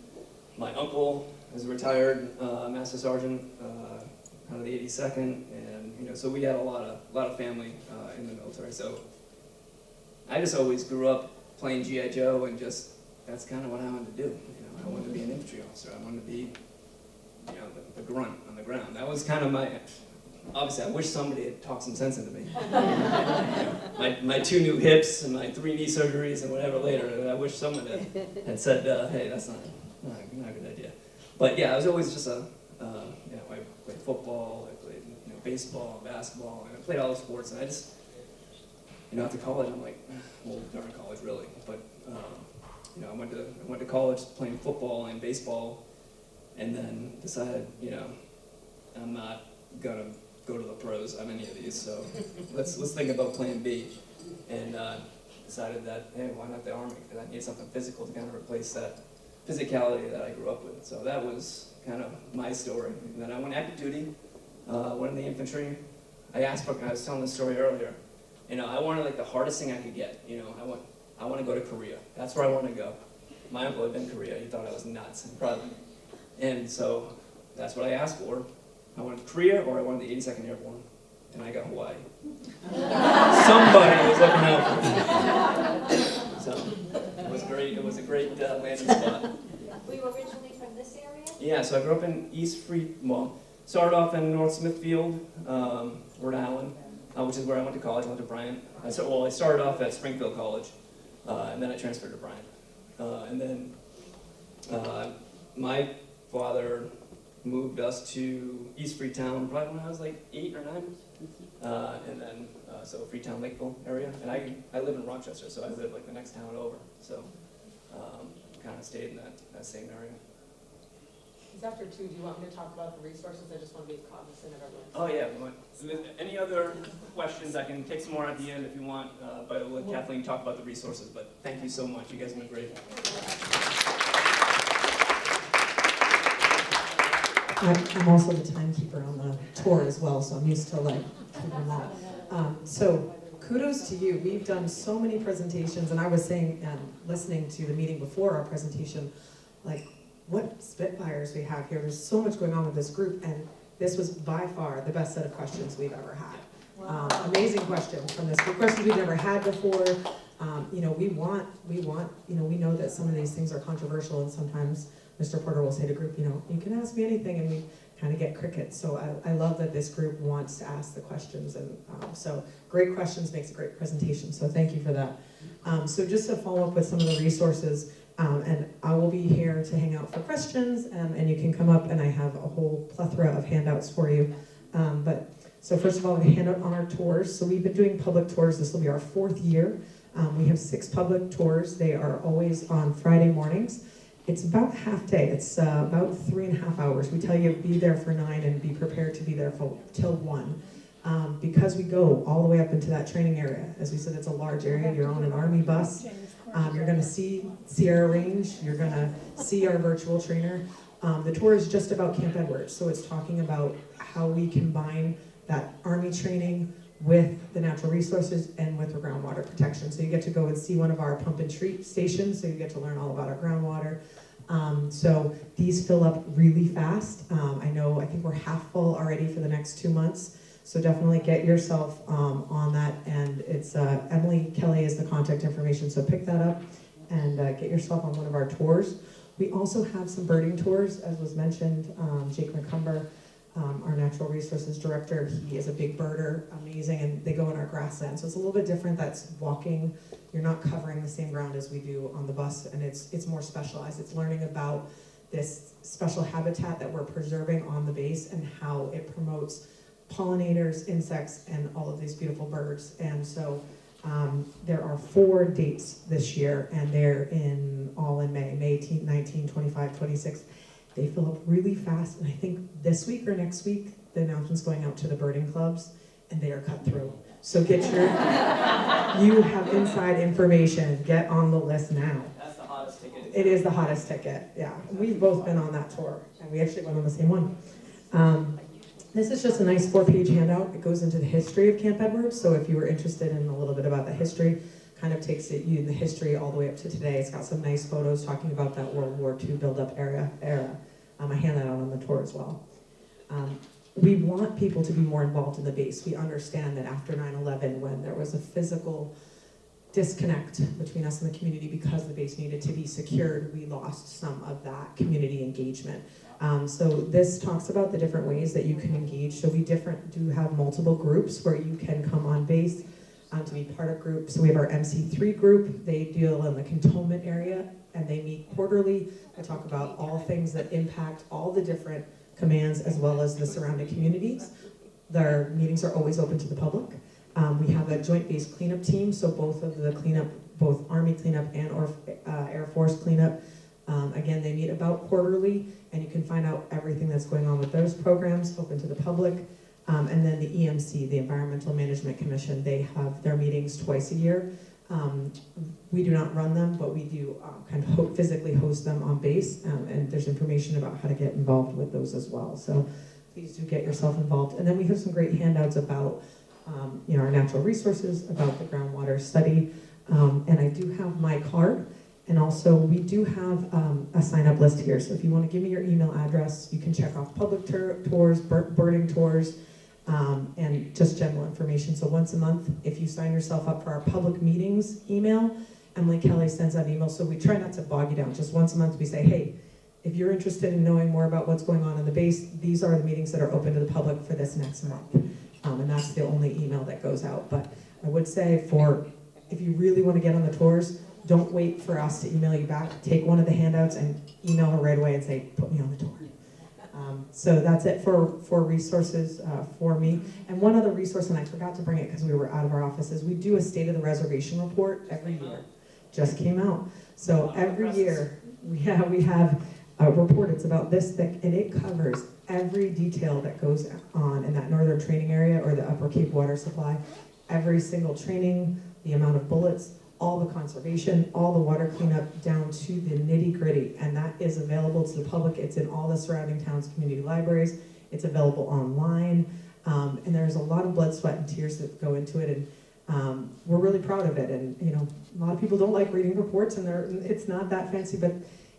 my uncle is a retired Master Sergeant out of the 82nd, and so we had a lot of family in the military. So I just always grew up playing G.I. Joe, and just that's kind of what I wanted to do. I wanted to be an infantry officer. I wanted to be the grunt on the ground. That was kind of obviously, I wish somebody had talked some sense into me. My 2 new hips and my 3 knee surgeries and whatever later, I wish someone had said, hey, that's not a good idea. But yeah, I was always just I played football, I played baseball, basketball, and I played all the sports, and I just, after college, I'm like, well, during college really, but I went to college playing football and baseball, and then decided, I'm not gonna go to the pros on any of these, so let's think about plan B, and decided that, hey, why not the Army? Because I need something physical to kind of replace that physicality that I grew up with. So that was kind of my story. And then I went active duty, went in the infantry. I was telling this story earlier, I wanted the hardest thing I could get. I want to go to Korea. That's where I want to go. My uncle had been to Korea. He thought I was nuts, probably. And so that's what I asked for. I wanted Korea, or I wanted the 82nd Airborne, and I got Hawaii. Somebody was looking out for me. So it was great. It was a great landing spot. Were you originally from this area? Yeah, so I grew up in started off in North Smithfield, Rhode Island, which is where I went to college. I went to Bryant. I started off at Springfield College, and then I transferred to Bryant. And then my father moved us to East Freetown probably when I was 8 or 9, and then so Freetown, Lakeville area, and I live in Rochester, so I live the next town over, so kind of stayed in that same area. It's after 2. Do you want me to talk about the resources? I just want to be cognizant of everyone. Oh yeah. Any other questions? I can take some more at the end if you want, but I'll let Kathleen talk about the resources. But thank you so much. You guys have been great. I'm also the timekeeper on the tour as well, so I'm used to keeping that. So kudos to you. We've done so many presentations, and I was saying, listening to the meeting before our presentation, what Spitfires we have here. There's so much going on with this group, and this was by far the best set of questions we've ever had. Wow. Amazing questions from this group. Questions we've never had before. We know that some of these things are controversial, and sometimes Mr. Porter will say to group, you can ask me anything, and we kind of get crickets. So I love that this group wants to ask the questions, and so great questions makes a great presentation, so thank you for that. So just to follow up with some of the resources, and I will be here to hang out for questions, and you can come up, and I have a whole plethora of handouts for you. So first of all, we hand out on our tours. So we've been doing public tours. This will be our 4th year. We have 6 public tours. They are always on Friday mornings. It's about half day. It's about 3.5 hours. We tell you be there for 9 and be prepared to be there till 1. Because we go all the way up into that training area. As we said, it's a large area. You're on an Army bus. You're going to see Sierra Range. You're going to see our virtual trainer. The tour is just about Camp Edwards. So it's talking about how we combine that Army training with the natural resources and with the groundwater protection. So you get to go and see one of our pump and treat stations, so you get to learn all about our groundwater. So these fill up really fast. I think we're half full already for the next 2 months. So definitely get yourself on that. And it's Emily Kelly is the contact information. So pick that up and get yourself on one of our tours. We also have some birding tours, as was mentioned. Jake McCumber, our natural resources director, he is a big birder, amazing, and they go in our grassland. So it's a little bit different. That's walking. You're not covering the same ground as we do on the bus, and it's more specialized. It's learning about this special habitat that we're preserving on the base and how it promotes pollinators, insects, and all of these beautiful birds. And so there are 4 dates this year, and they're all in May 18, 19, 25, 26. They fill up really fast, and I think this week or next week, the announcement's going out to the birding clubs, and they are cut through. So get you have inside information, get on the list now. That's the hottest ticket. It is the hottest ticket, yeah. We've both been on that tour, and we actually went on the same one. This is just a nice 4-page handout. It goes into the history of Camp Edwards, so if you were interested in a little bit about the history, kind of takes you in the history all the way up to today. It's got some nice photos talking about that World War II build-up era. I hand that out on the tour as well. We want people to be more involved in the base. We understand that after 9/11, when there was a physical disconnect between us and the community because the base needed to be secured, we lost some of that community engagement. So this talks about the different ways that you can engage. So we do have multiple groups where you can come on base to be part of groups. So we have our MC3 group. They deal in the cantonment area, and they meet quarterly. They talk about all things that impact all the different commands as well as the surrounding communities. Their meetings are always open to the public. We have a Joint Base cleanup team, so both of the cleanup, both Army cleanup and Air Force cleanup, again, they meet about quarterly, and you can find out everything that's going on with those programs, open to the public. And then the EMC, the Environmental Management Commission, they have their meetings twice a year. We do not run them, but we do kind of physically host them on base, and there's information about how to get involved with those as well. So please do get yourself involved. And then we have some great handouts about our natural resources, about the groundwater study, and I do have my card. And also, we do have a sign-up list here. So if you want to give me your email address, you can check off public tours, birding tours, and just general information. So once a month, if you sign yourself up for our public meetings email, Emily Kelly sends out emails. So we try not to bog you down. Just once a month, we say, hey, if you're interested in knowing more about what's going on in the base, these are the meetings that are open to the public for this next month. And that's the only email that goes out. But I would say if you really want to get on the tours, don't wait for us to email you back. Take one of the handouts and email her right away and say, put me on the tour. So that's it for resources for me. And one other resource, and I forgot to bring it because we were out of our offices, we do a State of the Reservation report every year. Just came out. So every year we have a report. It's about this thick, and it covers every detail that goes on in that northern training area or the Upper Cape water supply. Every single training, the amount of bullets, all the conservation, all the water cleanup, down to the nitty gritty. And that is available to the public. It's in all the surrounding towns' community libraries. It's available online. And there's a lot of blood, sweat, and tears that go into it. And we're really proud of it. And a lot of people don't like reading reports, and it's not that fancy, but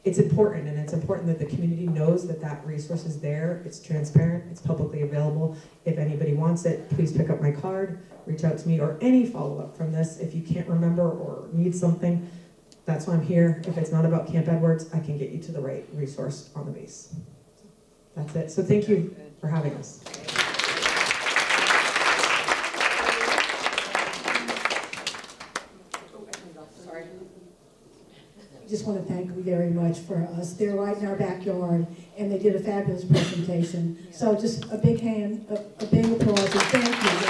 it's important. And it's important that the community knows that that resource is there. It's transparent. It's publicly available. If anybody wants it, please pick up my card. Reach out to me, or any follow-up from this. If you can't remember or need something, that's why I'm here. If it's not about Camp Edwards, I can get you to the right resource on the base. That's it. So thank you for having us. I just want to thank them very much for us. They're right in our backyard, and they did a fabulous presentation. So just a big applause, and thank you.